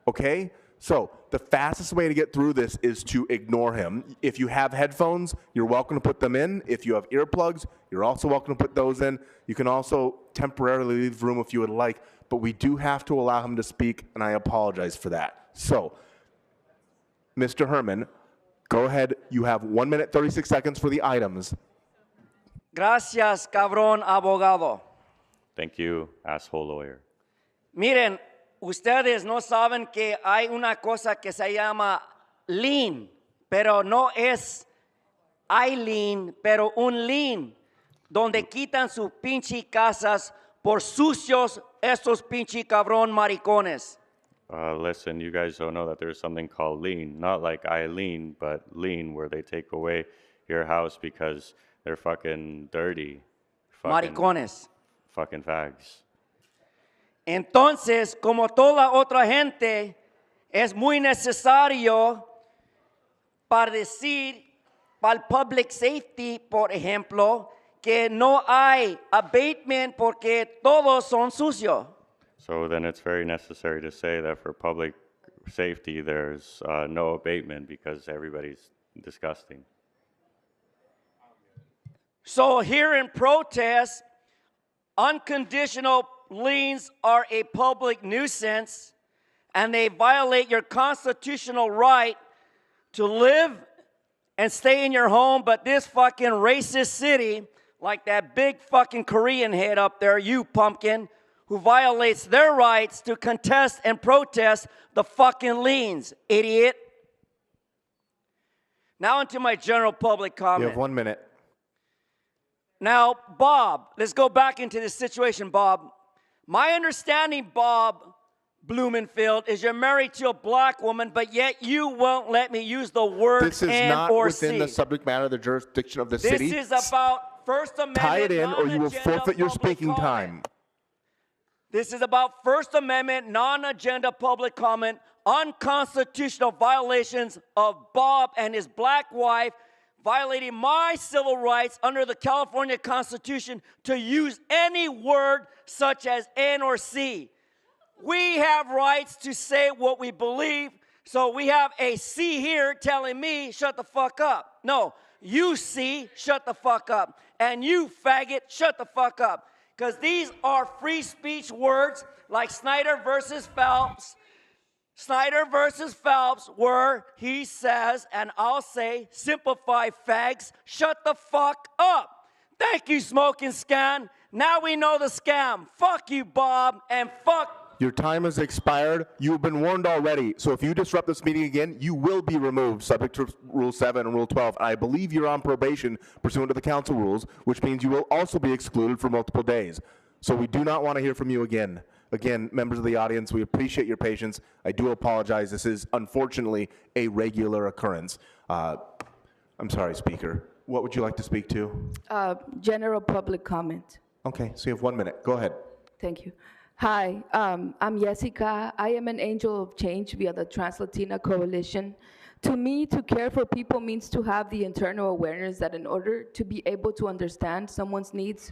okay? So the fastest way to get through this is to ignore him. If you have headphones, you're welcome to put them in. If you have earplugs, you're also welcome to put those in. You can also temporarily leave the room if you would like, but we do have to allow him to speak, and I apologize for that. So, Mr. Herman, go ahead. You have 1 minute, 36 seconds for the items. Gracias, cabrón abogado. Thank you, asshole lawyer. Miren, ustedes no saben que hay una cosa que se llama lien, pero no es Eileen, pero un lien, donde quitan sus pinche casas por sucios estos pinche cabrón maricones. Listen, you guys don't know that there's something called lien. Not like Eileen, but lien, where they take away your house because they're fucking dirty. Maricones. Fucking fags. Entonces, como toda otra gente, es muy necesario para decir, para el public safety, por ejemplo, que no hay abatement porque todos son sucios. So then it's very necessary to say that for public safety, there's no abatement because everybody's disgusting. So here in protest, unconditional liens are a public nuisance and they violate your constitutional right to live and stay in your home, but this fucking racist city, like that big fucking Korean head up there, you pumpkin, who violates their rights to contest and protest the fucking liens, idiot. Now into my general public comment. You have 1 minute. Now, Bob, let's go back into this situation, Bob. My understanding, Bob Blumenfield, is you're married to a black woman, but yet you won't let me use the word This is and not or within see. the subject matter of the jurisdiction of the city. This is about First Amendment. Tie it in or you will non-agenda forfeit your public speaking comment. time. This is about First Amendment, non-agenda public comment, unconstitutional violations of Bob and his black wife, violating my civil rights under the California Constitution to use any word such as N or C. We have rights to say what we believe, so we have a C here telling me, shut the fuck up. No, you C, shut the fuck up. And you faggot, shut the fuck up. Because these are free speech words like Snyder versus Phelps. Snyder versus Phelps, where he says, and I'll say, simplify fags, shut the fuck up. Thank you, Smoking Scan. Now we know the scam. Fuck you, Bob, and fuck. Your time has expired. You've been warned already. So if you disrupt this meeting again, you will be removed, subject to Rule 7 and Rule 12. I believe you're on probation pursuant to the council rules, which means you will also be excluded for multiple days. So we do not want to hear from you again. Again, members of the audience, we appreciate your patience. I do apologize. This is unfortunately a regular occurrence. I'm sorry, Speaker. What would you like to speak to? General public comment. Okay, so you have 1 minute. Go ahead. Thank you. Hi, I'm Jessica. I am an angel of change via the Trans-Latina Coalition. To me, to care for people means to have the internal awareness that in order to be able to understand someone's needs,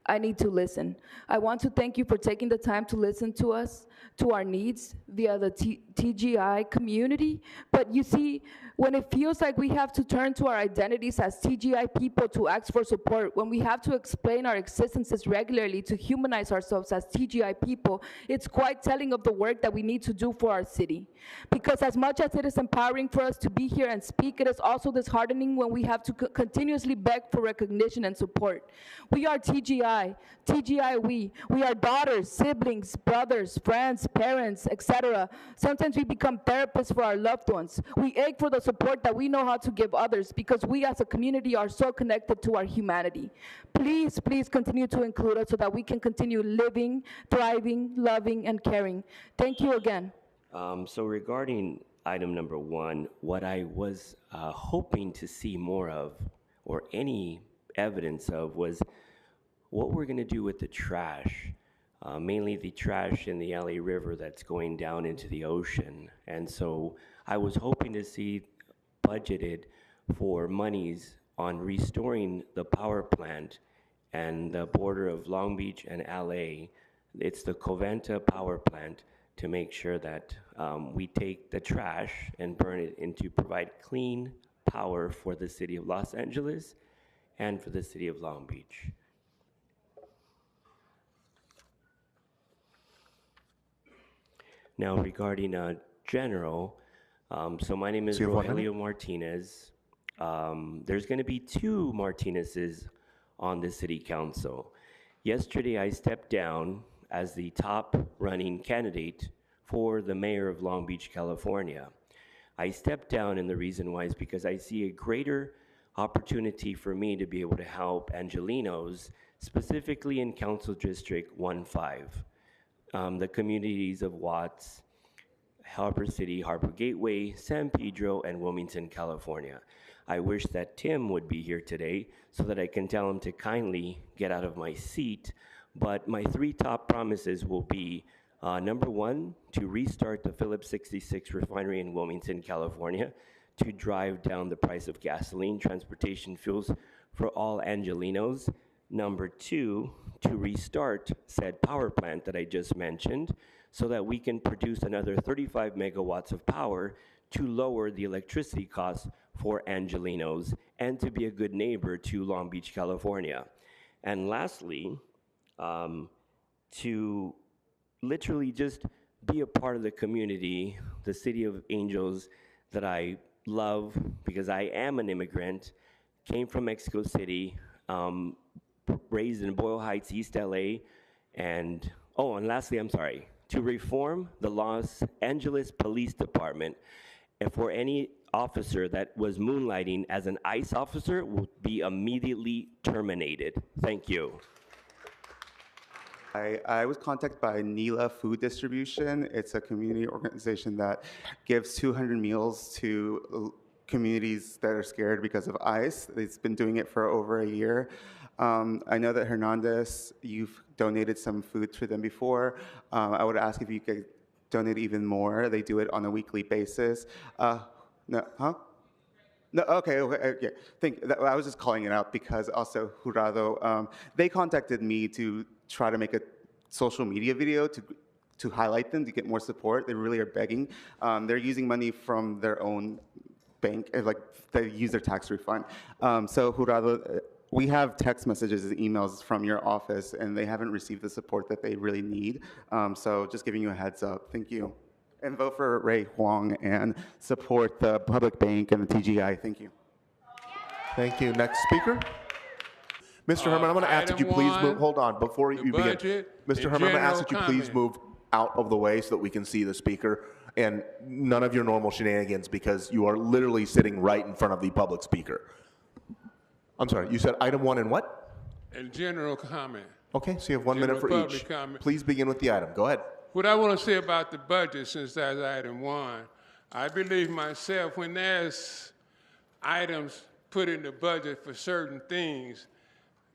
I need to listen. I want to thank you for taking the time to listen to us, to our needs via the TGI community. But you see, when it feels like we have to turn to our identities as TGI people to ask for support, when we have to explain our existences regularly to humanize ourselves as TGI people, it's quite telling of the work that we need to do for our city. Because as much as it is empowering for us to be here and speak, it is also disheartening when we have to continuously beg for recognition and support. We are TGI, we are daughters, siblings, brothers, friends, parents, etc. Sometimes we become therapists for our loved ones. We ache for the support that we know how to give others because we as a community are so connected to our humanity. Please, please continue to include us so that we can continue living, thriving, loving, and caring. Thank you again. So regarding item number 1, what I was hoping to see more of, or any evidence of, was what we're going to do with the trash, mainly the trash in the LA River that's going down into the ocean. And so I was hoping to see budgeted for monies on restoring the power plant and the border of Long Beach and LA. It's the Coventa power plant to make sure that we take the trash and burn it into provide clean power for the city of Los Angeles and for the city of Long Beach. Now regarding general, so my name is So you have 1 minute? Rogelio Martinez. There's going to be 2 Martinezes on the city council. Yesterday I stepped down as the top running candidate for the mayor of Long Beach, California. I stepped down, and the reason why is because I see a greater opportunity for me to be able to help Angelenos, specifically in Council District 1-5, the communities of Watts, Harbor City, Harbor Gateway, San Pedro, and Wilmington, California. I wish that Tim would be here today so that I can tell him to kindly get out of my seat, but my 3 top promises will be, number 1, to restart the Phillips 66 refinery in Wilmington, California, to drive down the price of gasoline, transportation fuels for all Angelenos. Number 2, to restart said power plant that I just mentioned so that we can produce another 35 megawatts of power to lower the electricity costs for Angelenos and to be a good neighbor to Long Beach, California. And lastly, to literally just be a part of the community, the City of Angels that I love because I am an immigrant, came from Mexico City, raised in Boyle Heights, East LA, and lastly, I'm sorry, to reform the Los Angeles Police Department and for any officer that was moonlighting as an ICE officer will be immediately terminated. Thank you. I was contacted by Nila Food Distribution. It's a community organization that gives 200 meals to communities that are scared because of ICE. It's been doing it for over a year. I know that Hernandez, you've donated some food to them before. I would ask if you could donate even more. They do it on a weekly basis. No, okay, yeah. I was just calling it out because also Jurado, they contacted me to try to make a social media video to highlight them, to get more support. They really are begging. They're using money from their own bank, like they use their tax refund. So Jurado, we have text messages and emails from your office, and they haven't received the support that they really need. So just giving you a heads up. Thank you. And vote for Ray Huang and support the public bank and the TGI. Thank you. Thank you. Next speaker. Mr. Herman, I'm going to ask that you please move. Hold on, before you begin. Mr. Herman, I'm going to ask that you please move out of the way so that we can see the speaker, and none of your normal shenanigans because you are literally sitting right in front of the public speaker. I'm sorry, you said item 1 and what? And general comment. Okay, so you have 1 minute for each. Comment. Please begin with the item. Go ahead. What I want to say about the budget, since that's item 1, I believe myself when there's items put in the budget for certain things,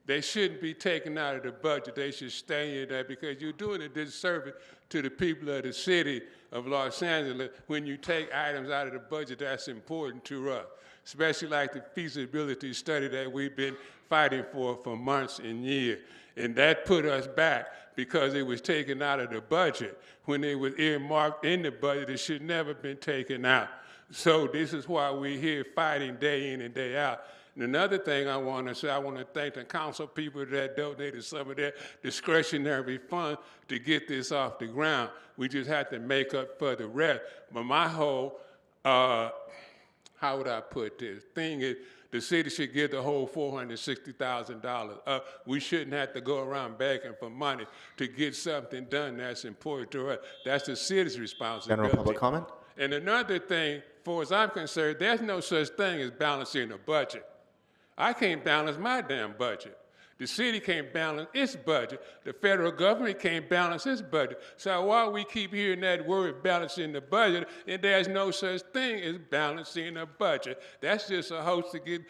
they shouldn't be taken out of the budget. They should stay in there because you're doing a disservice to the people of the city of Los Angeles when you take items out of the budget that's important to us, especially like the feasibility study that we've been fighting for months and years. And that put us back because it was taken out of the budget. When it was earmarked in the budget, it should never been taken out. So this is why we're here fighting day in and day out. And another thing I want to say, I want to thank the council people that donated some of their discretionary funds to get this off the ground. We just had to make up for the rest. But my whole, how would I put this, thing is, the city should give the whole $460,000. We shouldn't have to go around begging for money to get something done that's important to us. That's the city's responsibility. General public comment? And another thing, as far as I'm concerned, there's no such thing as balancing a budget. I can't balance my damn budget. The city can't balance its budget. The federal government can't balance its budget. So why we keep hearing that word balancing the budget, and there's no such thing as balancing a budget. That's just a hoax to get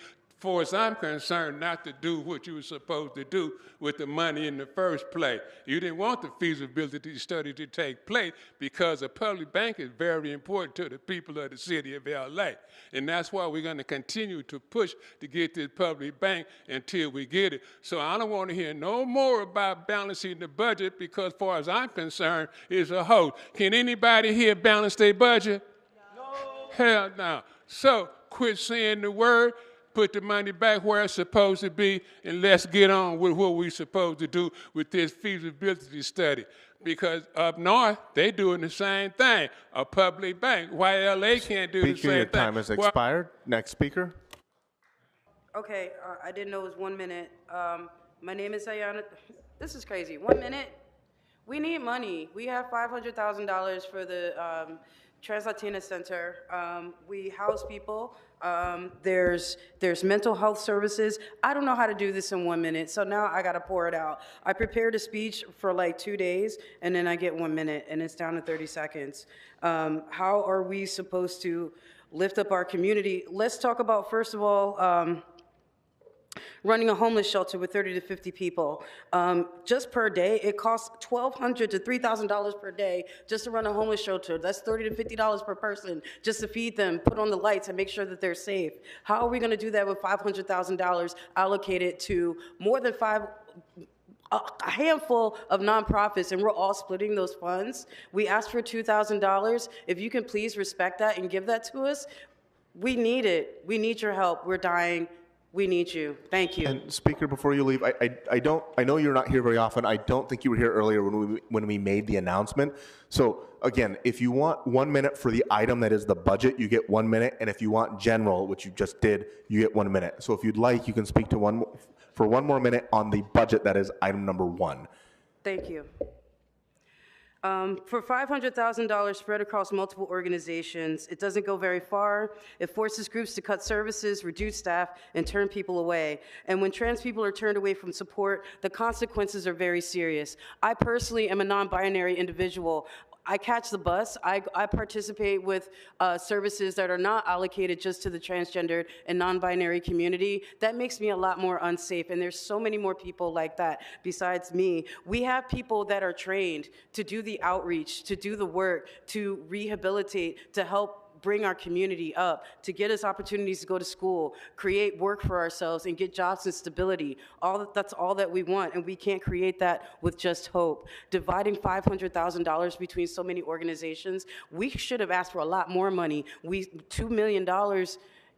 far as I'm concerned, not to do what you were supposed to do with the money in the first place. You didn't want the feasibility study to take place because a public bank is very important to the people of the city of LA. And that's why we're going to continue to push to get this public bank until we get it. So I don't want to hear no more about balancing the budget because as far as I'm concerned, it's a hoax. Can anybody here balance their budget? No. Hell no. So quit saying the word, put the money back where it's supposed to be, and let's get on with what we're supposed to do with this feasibility study. Because up north, they doing the same thing, a public bank. Why LA can't do the same Speaker, your thing? time has expired. Next speaker. Okay, I didn't know it was 1 minute. My name is Ayana. This is crazy. 1 minute? We need money. We have $500,000 for the Trans-Latina Center. We house people. There's mental health services. I don't know how to do this in 1 minute, so now I gotta pour it out. I prepared a speech for like 2 days, and then I get 1 minute, and it's down to 30 seconds. How are we supposed to lift up our community? Let's talk about, first of all, running a homeless shelter with 30 to 50 people. Just per day, it costs $1,200 to $3,000 per day just to run a homeless shelter. That's $30 to $50 per person just to feed them, put on the lights, and make sure that they're safe. How are we gonna do that with $500,000 allocated to more than a handful of nonprofits, and we're all splitting those funds? We asked for $2,000. If you can please respect that and give that to us, we need it. We need your help. We're dying. We need you. Thank you. And Speaker, before you leave, I know you're not here very often. I don't think you were here earlier when we made the announcement. So again, if you want 1 minute for the item that is the budget, you get 1 minute. And if you want general, which you just did, you get 1 minute. So if you'd like, you can speak to for one more minute on the budget that is item number 1. Thank you. For $500,000 spread across multiple organizations, it doesn't go very far. It forces groups to cut services, reduce staff, and turn people away. And when trans people are turned away from support, the consequences are very serious. I personally am a non-binary individual. I catch the bus. I participate with services that are not allocated just to the transgendered and non-binary community. That makes me a lot more unsafe, and there's so many more people like that besides me. We have people that are trained to do the outreach, to do the work, to rehabilitate, to help bring our community up, to get us opportunities to go to school, create work for ourselves, and get jobs and stability. That's all that we want, and we can't create that with just hope. Dividing $500,000 between so many organizations, we should have asked for a lot more money. $2 million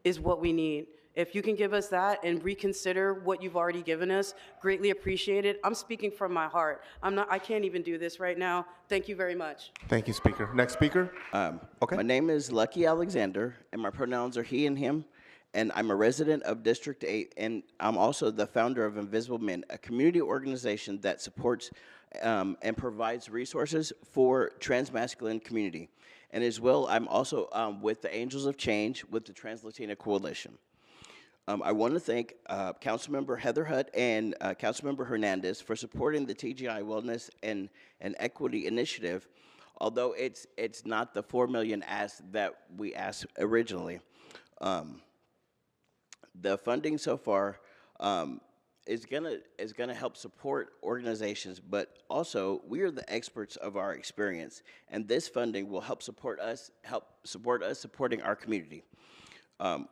is what we need. If you can give us that and reconsider what you've already given us, greatly appreciate it. I'm speaking from my heart. I can't even do this right now. Thank you very much. Thank you, Speaker. Next speaker. Okay. My name is Lucky Alexander, and my pronouns are he and him, and I'm a resident of District 8, and I'm also the founder of Invisible Men, a community organization that supports and provides resources for transmasculine community. And as well, I'm also with the Angels of Change with the Trans-Latina Coalition. I want to thank Councilmember Heather Hutt and Councilmember Hernandez for supporting the TGI Wellness and Equity Initiative, although it's not the $4 million ask that we asked originally. The funding so far is gonna help support organizations, but also we are the experts of our experience, and this funding will help support us supporting our community.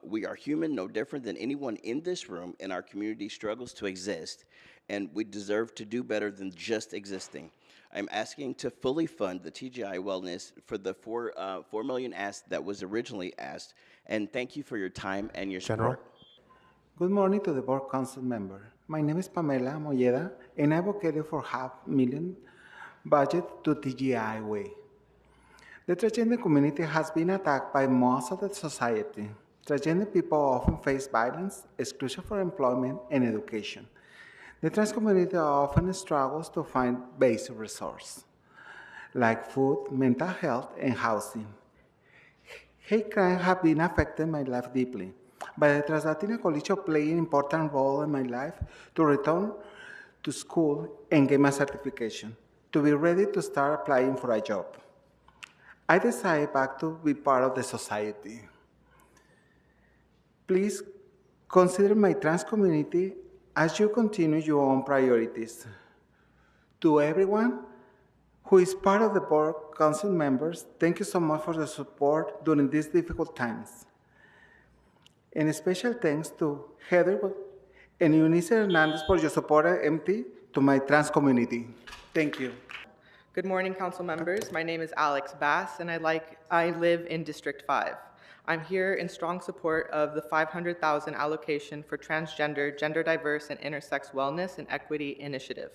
We are human, no different than anyone in this room, and our community struggles to exist, and we deserve to do better than just existing. I'm asking to fully fund the TGI Wellness for the $4 million ask that was originally asked, and thank you for your time and your support. Good morning to the Board Council member. My name is Pamela Molleda, and I advocated for $500,000 budget to TGI Way. The transgender community has been attacked by most of the society. Transgender people often face violence, exclusion from employment, and education. The trans community often struggles to find basic resources, like food, mental health, and housing. Hate crime have been affecting my life deeply, but the Trans-Latina Coalition played an important role in my life to return to school and get my certification, to be ready to start applying for a job. I decided back to be part of the society. Please Consider my trans community as you continue your own priorities. To everyone who is part of the board, council members, thank you so much for the support during these difficult times. And a special thanks to Heather and Eunice Hernandez for your support at MT to my trans community. Thank you. Good morning, council members. My name is Alex Bass, and I live in District 5. I'm here in strong support of the $500,000 allocation for transgender, gender diverse, and intersex wellness and equity initiative.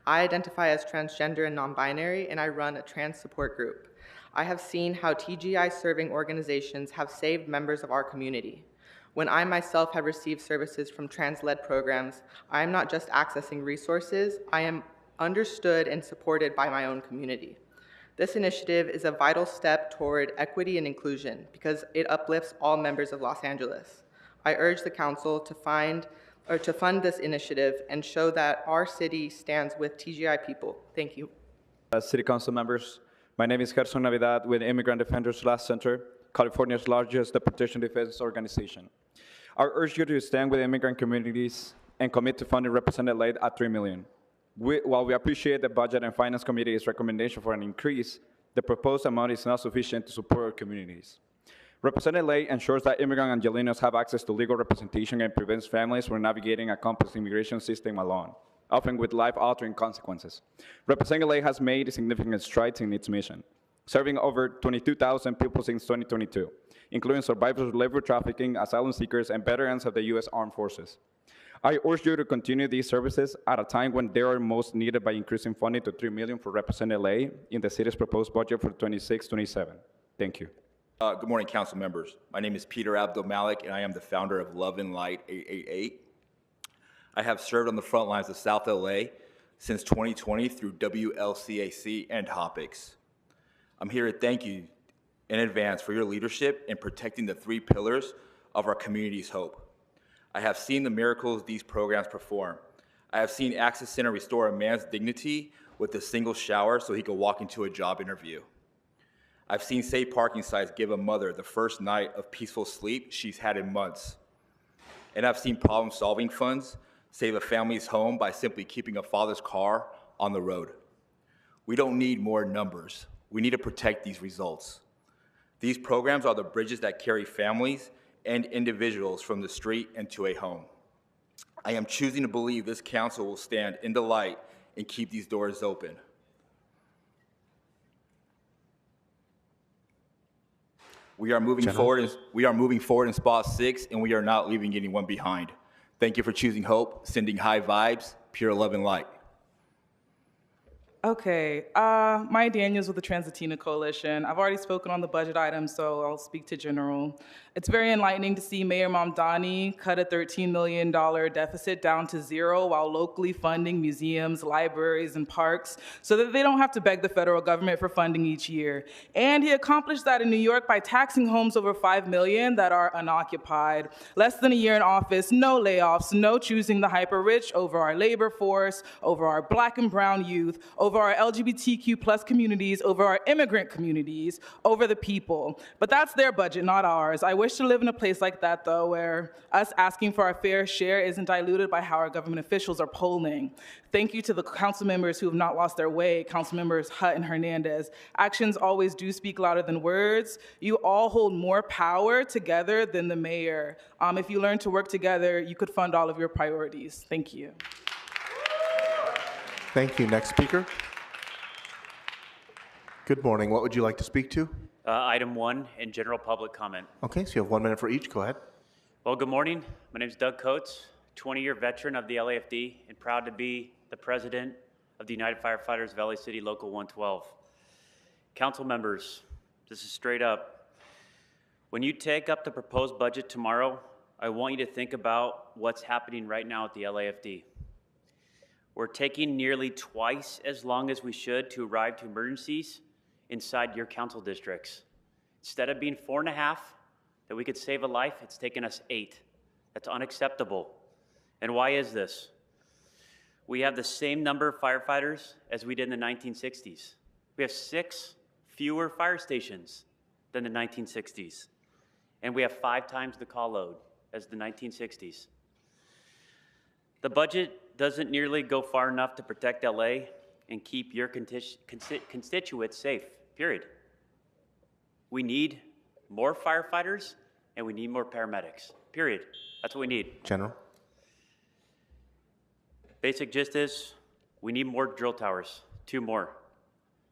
I identify as transgender and non-binary, and I run a trans support group. I have seen how TGI serving organizations have saved members of our community. When I myself have received services from trans-led programs, I am not just accessing resources, I am understood and supported by my own community. This initiative is a vital step toward equity and inclusion because it uplifts all members of Los Angeles. I urge the council to fund this initiative and show that our city stands with TGI people. Thank you. City Council members, my name is Gerson Navidad with Immigrant Defenders Law Center, California's largest deportation defense organization. I urge you to stand with immigrant communities and commit to funding Representative Late at $3 million. While we appreciate the Budget and Finance Committee's recommendation for an increase, the proposed amount is not sufficient to support our communities. Representative Lay ensures that immigrant Angelenos have access to legal representation and prevents families from navigating a complex immigration system alone, often with life-altering consequences. Representative Lay has made significant strides in its mission, serving over 22,000 people since 2022, including survivors of labor trafficking, asylum seekers, and veterans of the U.S. Armed Forces. I urge you to continue these services at a time when they are most needed by increasing funding to $3 million for Representative Lay in the city's proposed budget for 26-27. Thank you. Good morning, council members. My name is Peter Abdul Malik, and I am the founder of Love and Light 888. I have served on the front lines of South LA since 2020 through WLCAC and HOPIX. I'm here to thank you in advance for your leadership in protecting the 3 pillars of our community's hope. I have seen the miracles these programs perform. I have seen Access Center restore a man's dignity with a single shower so he could walk into a job interview. I've seen safe parking sites give a mother the first night of peaceful sleep she's had in months. And I've seen problem-solving funds save a family's home by simply keeping a father's car on the road. We don't need more numbers. We need to protect these results. These programs are the bridges that carry families and individuals from the street into a home. I am choosing to believe this council will stand in the light and keep these doors open. We are moving forward in Spot 6, and we are not leaving anyone behind. Thank you for choosing hope, sending high vibes, pure love and light. Okay, Maya Daniels with the Trans Latina Coalition. I've already spoken on the budget items, so I'll speak to general. It's very enlightening to see Mayor Mamdani cut a $13 million deficit down to 0 while locally funding museums, libraries, and parks so that they don't have to beg the federal government for funding each year. And he accomplished that in New York by taxing homes over $5 million that are unoccupied. Less than a year in office, no layoffs, no choosing the hyper-rich over our labor force, over our Black and brown youth, over our LGBTQ plus communities, over our immigrant communities, over the people. But that's their budget, not ours. I wish to live in a place like that, though, where us asking for our fair share isn't diluted by how our government officials are polling. Thank you to the council members who have not lost their way, council members Hutt and Hernandez. Actions always do speak louder than words. You all hold more power together than the mayor. If you learn to work together, you could fund all of your priorities. Thank you. Thank you. Next speaker. Good morning. What would you like to speak to? Item 1 in general public comment. Okay, so you have 1 minute for each. Go ahead. Well, good morning. My name is Doug Coates, 20-year veteran of the LAFD, and proud to be the president of the United Firefighters of LA City Local 112. Council members, this is straight up. When you take up the proposed budget tomorrow, I want you to think about what's happening right now at the LAFD. We're taking nearly twice as long as we should to arrive to emergencies inside your council districts. Instead of being 4.5 that we could save a life, it's taken us 8. That's unacceptable. And why is this? We have the same number of firefighters as we did in the 1960s. We have 6 fewer fire stations than the 1960s. And we have 5 times the call load. as the 1960s. The budget doesn't nearly go far enough to protect LA and keep your constituents safe, period. We need more firefighters and we need more paramedics, period. That's what we need. General. Basic gist is we need more drill towers, 2 more.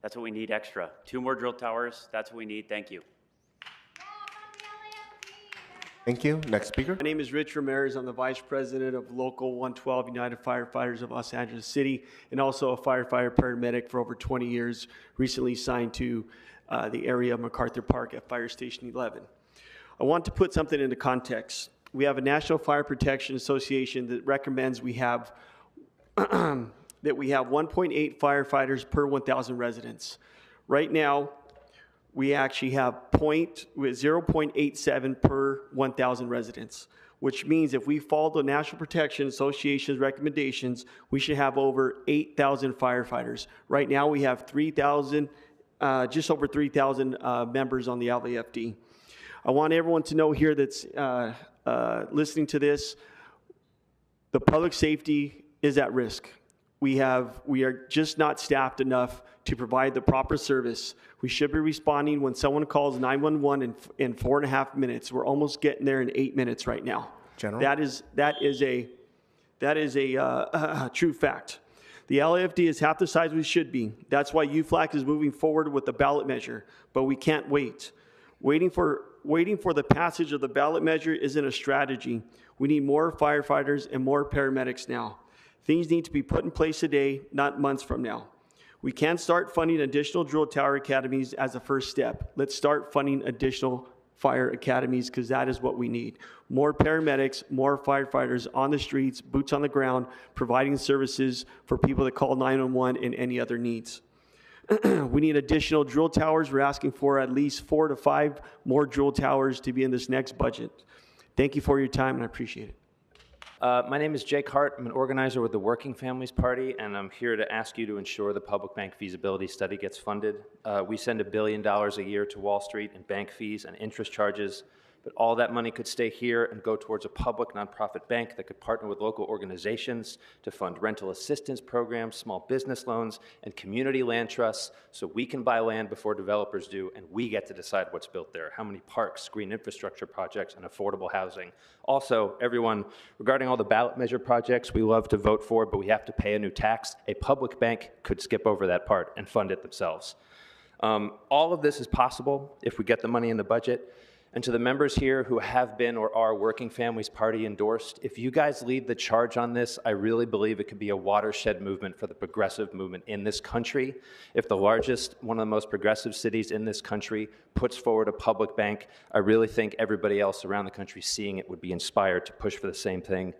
That's what we need extra. 2 more drill towers, that's what we need. Thank you. Thank you. Next speaker. My name is Rich Ramirez. I'm the Vice President of Local 112 United Firefighters of Los Angeles City and also a firefighter paramedic for over 20 years, recently signed to the area of MacArthur Park at Fire Station 11. I want to put something into context. We have a National Fire Protection Association that recommends we have that we have 1.8 firefighters per 1,000 residents. Right now, we actually have 0.87 per 1,000 residents, which means if we follow the National Protection Association's recommendations, we should have over 8,000 firefighters. Right now, we have 3,000, just over 3,000 members on the LAFD. I want everyone to know here that's listening to this, the public safety is at risk. We are just not staffed enough to provide the proper service. We should be responding when someone calls 911 in 4.5 minutes. We're almost getting there in 8 minutes right now. General. That is a true fact. The LAFD is half the size we should be. That's why UFLAC is moving forward with the ballot measure, but we can't wait. Waiting for the passage of the ballot measure isn't a strategy. We need more firefighters and more paramedics now. Things need to be put in place today, not months from now. We can't start funding additional drill tower academies as a first step. Let's start funding additional fire academies because that is what we need. More paramedics, more firefighters on the streets, boots on the ground, providing services for people that call 911 and any other needs. We need additional drill towers. We're asking for at least 4 to 5 more drill towers to be in this next budget. Thank you for your time, and I appreciate it. My name is Jake Hart. I'm an organizer with the Working Families Party, and I'm here to ask you to ensure the public bank feasibility study gets funded. We send $1 billion a year to Wall Street in bank fees and interest charges, but all that money could stay here and go towards a public nonprofit bank that could partner with local organizations to fund rental assistance programs, small business loans, and community land trusts so we can buy land before developers do, and we get to decide what's built there, how many parks, green infrastructure projects, and affordable housing. Also, everyone, regarding all the ballot measure projects we love to vote for, but we have to pay a new tax, a public bank could skip over that part and fund it themselves. All of this is possible if we get the money in the budget. And to the members here who have been or are Working Families Party endorsed, if you guys lead the charge on this, I really believe it could be a watershed movement for the progressive movement in this country. If the largest, one of the most progressive cities in this country puts forward a public bank, I really think everybody else around the country seeing it would be inspired to push for the same thing.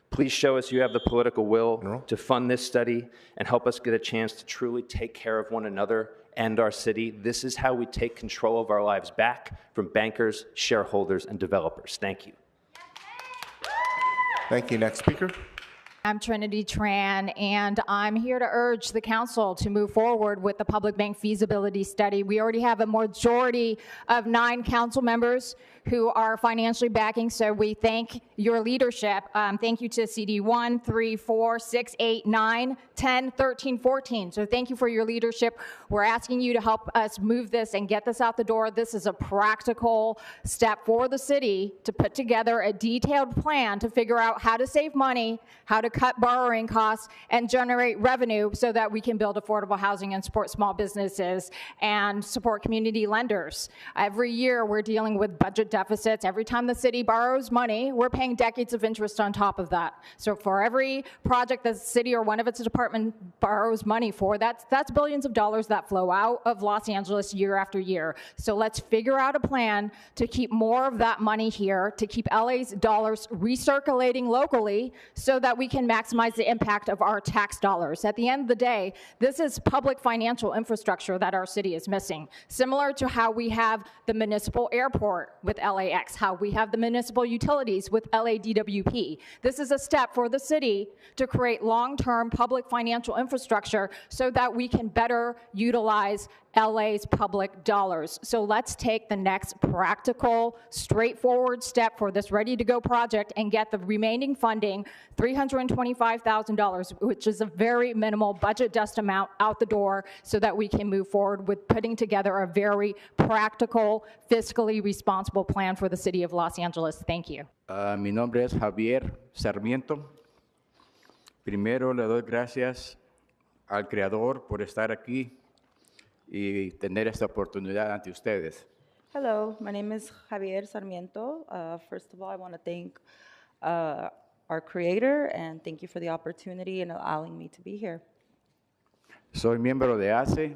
Please show us you have the political will to fund this study and help us get a chance to truly take care of one another and our city. This is how we take control of our lives back from bankers, shareholders, and developers. Thank you. Thank you. Next speaker. I'm Trinity Tran, and I'm here to urge the council to move forward with the public bank feasibility study. We already have a majority of 9 council members who are financially backing, so we thank your leadership. Thank you to CD 1, 3, 4, 6, 8, 9, 10, 13, 14. So thank you for your leadership. We're asking you to help us move this and get this out the door. This is a practical step for the city to put together a detailed plan to figure out how to save money, how to cut borrowing costs, and generate revenue so that we can build affordable housing and support small businesses and support community lenders. Every year we're dealing with budget deficits. Every time the city borrows money, we're paying decades of interest on top of that. So for every project that the city or one of its departments borrows money for, that's billions of dollars that flow out of Los Angeles year after year. So let's figure out a plan to keep more of that money here, to keep LA's dollars recirculating locally so that we can can maximize the impact of our tax dollars. At the end of the day, this is public financial infrastructure that our city is missing, similar to how we have the municipal airport with LAX, how we have the municipal utilities with LADWP. This is a step for the city to create long-term public financial infrastructure so that we can better utilize LA's public dollars. So let's take the next practical, straightforward step for this ready-to-go project and get the remaining funding, $325,000, which is a very minimal budget dust amount, out the door so that we can move forward with putting together a very practical, fiscally responsible plan for the city of Los Angeles. Thank you. Mi nombre es Javier Sarmiento. Primero le doy gracias al Creador por estar aquí y tener esta oportunidad ante ustedes. Hello, my name is Javier Sarmiento. First of all, I want to thank our creator and thank you for the opportunity and allowing me to be here. Soy miembro de ACE,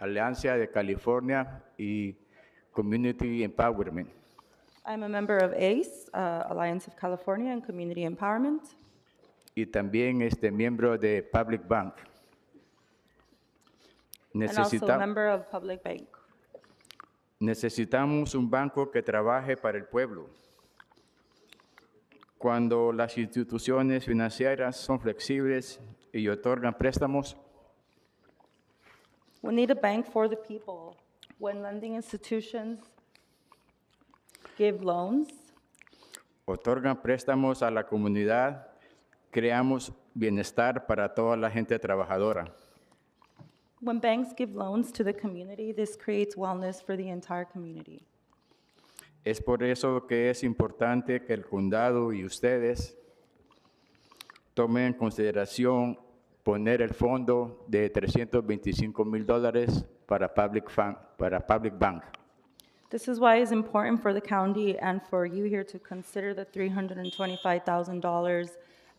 Alianza de California y Community Empowerment. I'm a member of ACE, Alliance of California and Community Empowerment. Y también miembro de Public Bank. And also a member of Public Bank. Necesitamos un banco que trabaje para el pueblo. Cuando las instituciones financieras son flexibles y otorgan préstamos, We need a bank for the people. When lending institutions give loans, otorgan préstamos a la comunidad, creamos bienestar para toda la gente trabajadora. when banks give loans to the community, this creates wellness for the entire community. Es por eso que es importante que el condado y ustedes tomen en consideración poner el fondo de $325,000 para Public Bank. This is why it's important for the county and for you here to consider the $325,000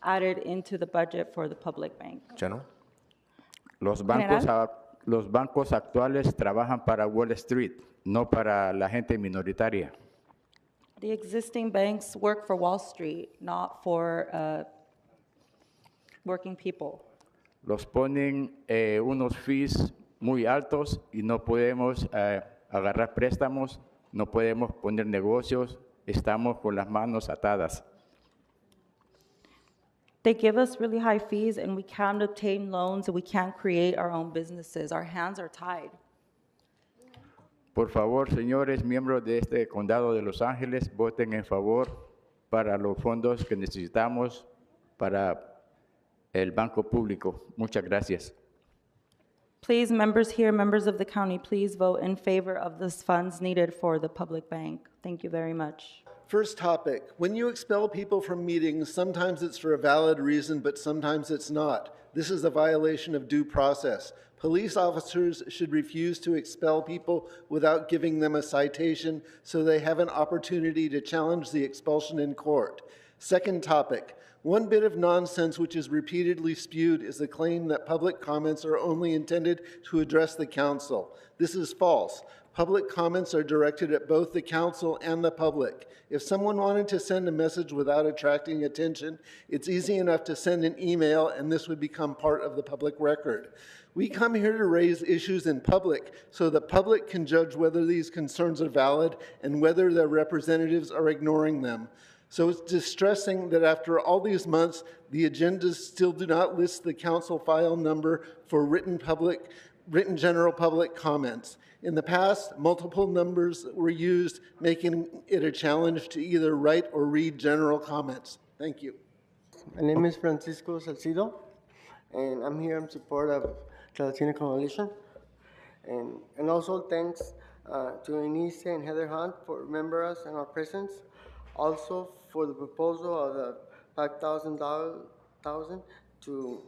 added into the budget for the public bank. General? Los bancos actuales trabajan para Wall Street, no para la gente minoritaria. The existing banks work for Wall Street, not for working people. Los ponen unos fees muy altos y no podemos agarrar préstamos, no podemos poner negocios, estamos con las manos atadas. They give us really high fees and we can't obtain loans and we can't create our own businesses. Our hands are tied. Por favor, señores miembros de este condado de Los Ángeles, voten en favor para los fondos que necesitamos para el banco público. Muchas gracias. Please, members here, members of the county, please vote in favor of this funds needed for the public bank. Thank you very much. First topic, when you expel people from meetings, sometimes it's for a valid reason, but sometimes it's not. This is a violation of due process. Police officers should refuse to expel people without giving them a citation so they have an opportunity to challenge the expulsion in court. Second topic, one bit of nonsense which is repeatedly spewed is the claim that public comments are only intended to address the council. This is false. Public comments are directed at both the council and the public. If someone wanted to send a message without attracting attention, it's easy enough to send an email and this would become part of the public record. We come here to raise issues in public so the public can judge whether these concerns are valid and whether their representatives are ignoring them. So it's distressing that after all these months, the agendas still do not list the council file number for written general public comments. In the past, multiple numbers were used, making it a challenge to either write or read general comments. Thank you. My name is Francisco Salcido, and I'm here in support of the Latino Coalition. And also thanks to Eunice and Heather Hunt for remembering us and our presence. Also for the proposal of the $5,000 to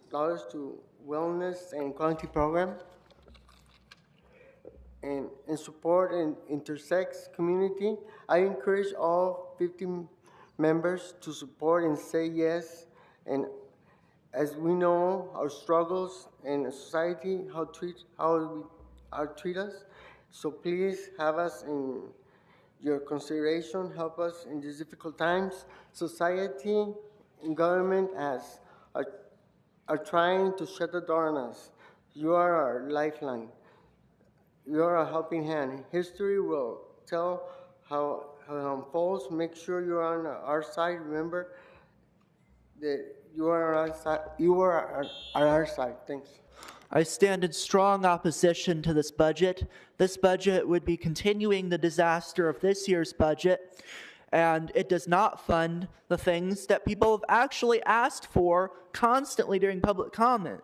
wellness and quality program. And in support in intersex community, I encourage all 50 members to support and say yes. And as we know, our struggles in society, how treat us. So please have us in your consideration, help us in these difficult times. Society and government has are trying to shut the door on us. You are our lifeline. You are a helping hand. History will tell how it unfolds. Make sure you are on our side. Remember that you are on our side. You are on our side. Thanks. I stand in strong opposition to this budget. This budget would be continuing the disaster of this year's budget, and it does not fund the things that people have actually asked for constantly during public comment.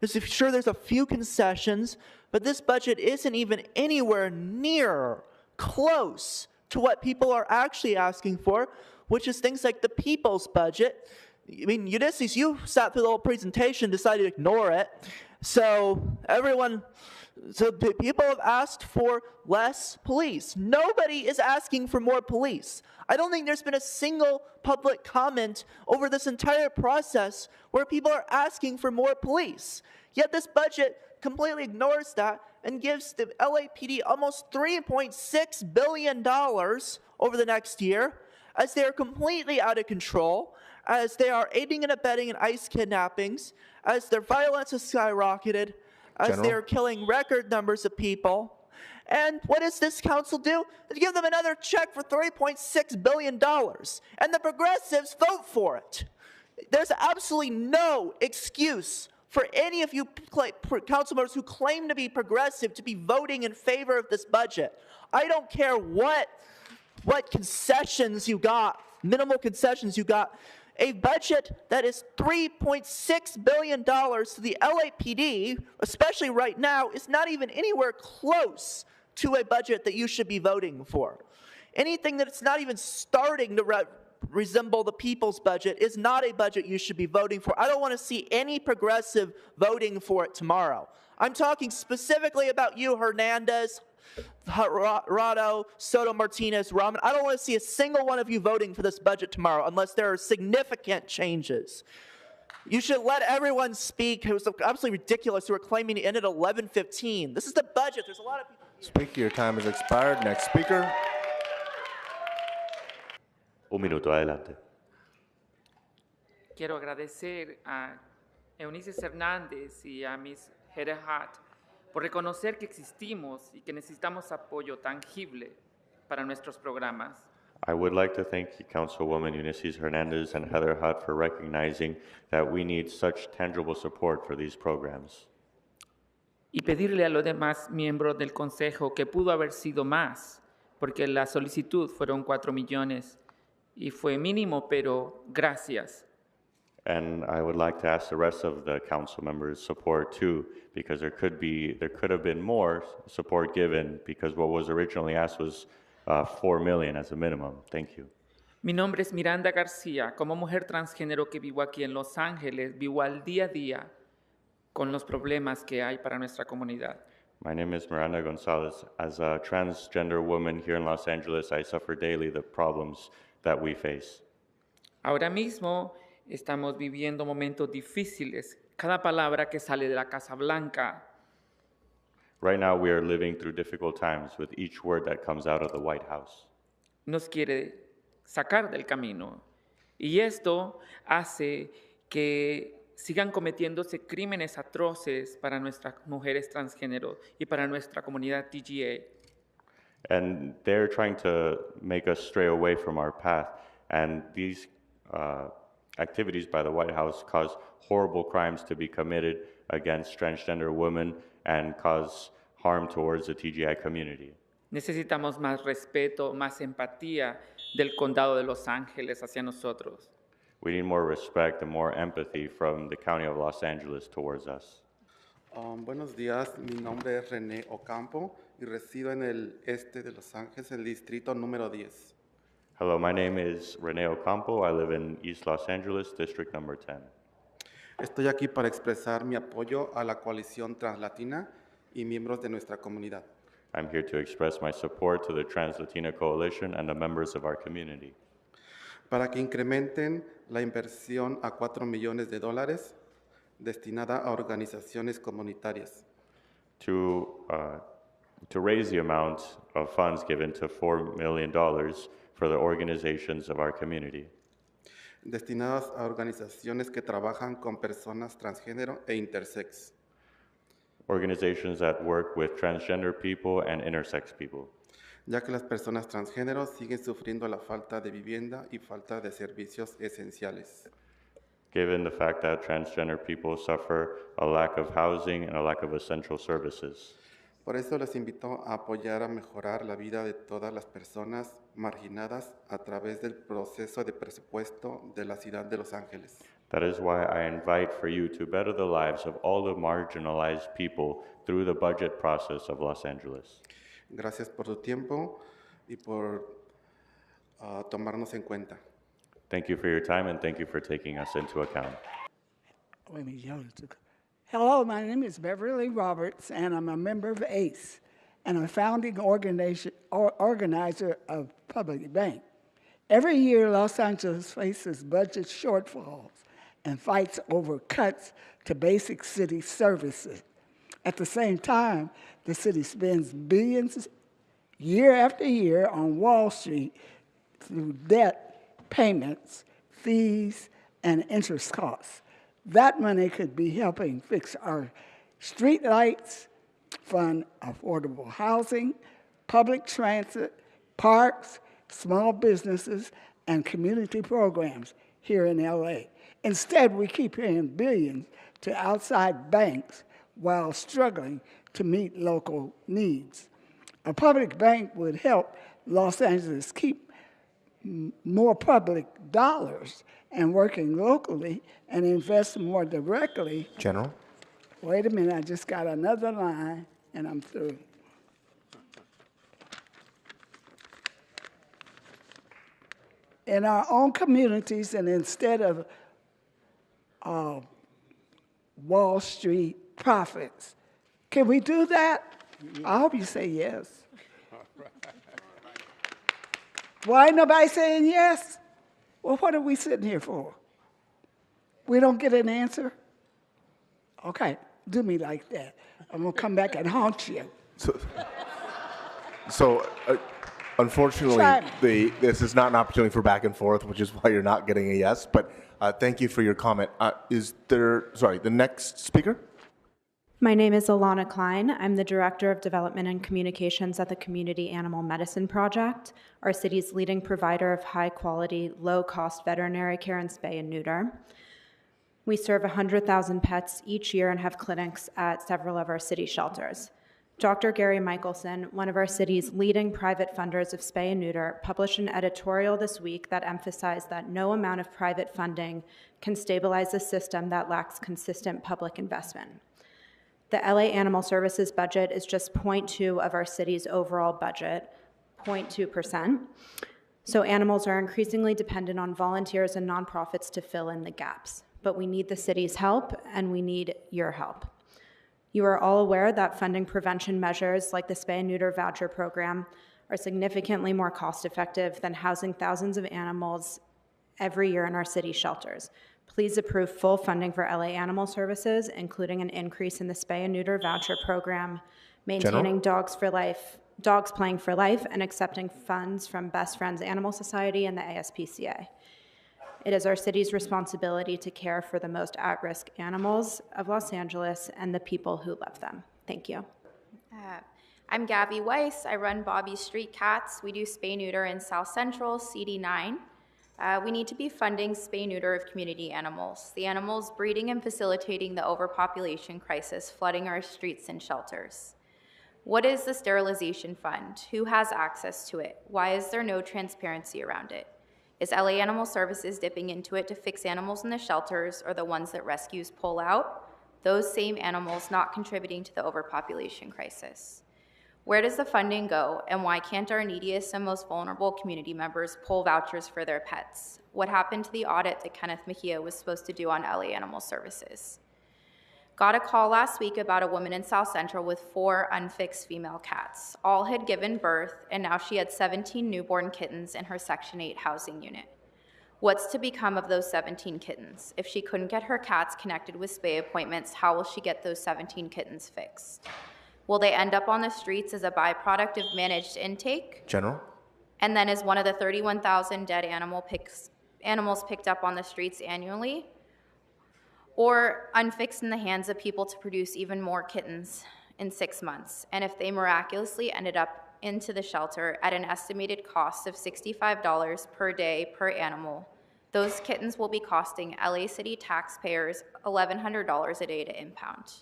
Sure, there's a few concessions, but this budget isn't even anywhere near close to what people are actually asking for, which is things like the people's budget. I mean, Ulysses, you sat through the whole presentation, decided to ignore it. So people have asked for less police. Nobody is asking for more police. I don't think there's been a single public comment over this entire process where people are asking for more police. Yet this budget completely ignores that and gives the LAPD almost $3.6 billion over the next year, as they are completely out of control, as they are aiding and abetting in ICE kidnappings, as their violence has skyrocketed, as they are killing record numbers of people. And what does this council do? They give them another check for $3.6 billion, and the progressives vote for it. There's absolutely no excuse for any of you council members who claim to be progressive to be voting in favor of this budget. I don't care what concessions you got, minimal concessions you got. A budget that is $3.6 billion to the LAPD, especially right now, is not even anywhere close to a budget that you should be voting for. Anything that's not even starting to resemble the people's budget is not a budget you should be voting for. I don't want to see any progressive voting for it tomorrow. I'm talking specifically about you, Hernandez, Rado, Soto Martinez, Rahman. I don't want to see a single one of you voting for this budget tomorrow unless there are significant changes. You should let everyone speak. It was absolutely ridiculous. You were claiming to end at 11:15. This is the budget. There's a lot of people. Speaker, your time has expired. Next speaker. Un minuto, adelante. Quiero agradecer a Eunices Hernández y a Ms. Heather Hart por reconocer que existimos y que necesitamos apoyo tangible para nuestros programas. I would like to thank Councilwoman Eunices Hernandez and Heather Hutt for recognizing that we need such tangible support for these programs. Y pedirle a los demás miembros del Consejo que pudo haber sido más, porque la solicitud fueron 4 millones y fue mínimo, pero gracias. And I would like to ask the rest of the council members' support too, because there could have been more support given, because what was originally asked was 4 million as a minimum. Thank you. Mi nombre es Miranda García. Como mujer transgénero que vivo aquí en Los Ángeles, vivo al día a día con los problemas que hay para nuestra comunidad. My name is Miranda Gonzalez. As a transgender woman here in Los Angeles, I suffer daily the problems that we face. Ahora mismo estamos viviendo momentos difíciles. Cada palabra que sale de la Casa Blanca Right now, we are living through difficult times with each word that comes out of the White House. nos quiere sacar del camino. Y esto hace que sigan cometiéndose crímenes atroces para nuestras mujeres transgénero y para nuestra comunidad TGA. And they're trying to make us stray away from our path. And these activities by the White House cause horrible crimes to be committed against transgender women and cause harm towards the TGI community. Necesitamos más respeto, más empatía del condado de Los Ángeles hacia nosotros. We need more respect and more empathy from the County of Los Angeles towards us. Buenos días, mi nombre es René Ocampo y resido en el este de Los Ángeles, el distrito número 10. Hello, my name is Rene Ocampo. I live in East Los Angeles, district number 10. Estoy aquí para expresar mi apoyo a la coalición translatina y miembros de nuestra comunidad. I'm here to express my support to the Trans-Latina Coalition and the members of our community. Para que incrementen la inversión a $4 millones destinada a organizaciones comunitarias. To raise the amount of funds given to $4 million for the organizations of our community. destinadas a organizaciones que trabajan con personas transgénero e intersex, organizations that work with transgender people and intersex people, ya que las personas transgénero siguen sufriendo la falta de vivienda y falta de servicios esenciales. given the fact that transgender people suffer a lack of housing and a lack of essential services. Por eso les invito a apoyar a mejorar la vida de todas las personas marginadas a través del proceso de presupuesto de la ciudad de Los Ángeles. That is why I invite for you to better the lives of all the marginalized people through the budget process of Los Angeles. Gracias por tu tiempo y por tomarnos en cuenta. Thank you for your time and thank you for taking us into account. Hello, my name is Beverly Roberts, and I'm a member of ACE, and a founding organizer of Public Bank. Every year, Los Angeles faces budget shortfalls and fights over cuts to basic city services. At the same time, the city spends billions year after year on Wall Street through debt payments, fees, and interest costs. That money could be helping fix our street lights, fund affordable housing, public transit, parks, small businesses, and community programs here in LA. Instead, we keep paying billions to outside banks while struggling to meet local needs. A public bank would help Los Angeles keep more public dollars and working locally and invest more directly. General? Wait a minute, I just got another line and I'm through. In our own communities, and instead of Wall Street profits. Can we do that? I hope you say yes. Why ain't nobody saying yes? Well, what are we sitting here for? We don't get an answer? Okay, do me like that. I'm gonna come back and haunt you. So unfortunately, this is not an opportunity for back and forth, which is why you're not getting a yes, but thank you for your comment. The next speaker? My name is Alana Klein. I'm the Director of Development and Communications at the Community Animal Medicine Project, our city's leading provider of high-quality, low-cost veterinary care and spay and neuter. We serve 100,000 pets each year and have clinics at several of our city shelters. Dr. Gary Michelson, one of our city's leading private funders of spay and neuter, published an editorial this week that emphasized that no amount of private funding can stabilize a system that lacks consistent public investment. The LA Animal Services budget is just 0.2% of our city's overall budget, 0.2%. So animals are increasingly dependent on volunteers and nonprofits to fill in the gaps. But we need the city's help, and we need your help. You are all aware that funding prevention measures like the spay and neuter voucher program are significantly more cost-effective than housing thousands of animals every year in our city shelters. Please approve full funding for LA Animal Services, including an increase in the spay and neuter voucher program, maintaining Dogs Playing for Life, and accepting funds from Best Friends Animal Society and the ASPCA. It is our city's responsibility to care for the most at-risk animals of Los Angeles and the people who love them. Thank you. I'm Gabby Weiss. I run Bobby Street Cats. We do spay neuter in South Central, CD9. We need to be funding spay neuter of community animals, the animals breeding and facilitating the overpopulation crisis flooding our streets and shelters. What is the sterilization fund? Who has access to it? Why is there no transparency around it? Is LA Animal Services dipping into it to fix animals in the shelters or the ones that rescues pull out? Those same animals not contributing to the overpopulation crisis. Where does the funding go, and why can't our neediest and most vulnerable community members pull vouchers for their pets? What happened to the audit that Kenneth Mejia was supposed to do on LA Animal Services? Got a call last week about a woman in South Central with 4 unfixed female cats. All had given birth, and now she had 17 newborn kittens in her Section 8 housing unit. What's to become of those 17 kittens? If she couldn't get her cats connected with spay appointments, how will she get those 17 kittens fixed? Will they end up on the streets as a byproduct of managed intake? General? And then as one of the 31,000 dead animal animals picked up on the streets annually, or unfixed in the hands of people to produce even more kittens in 6 months. And if they miraculously ended up into the shelter at an estimated cost of $65 per day per animal, those kittens will be costing LA City taxpayers $1,100 a day to impound.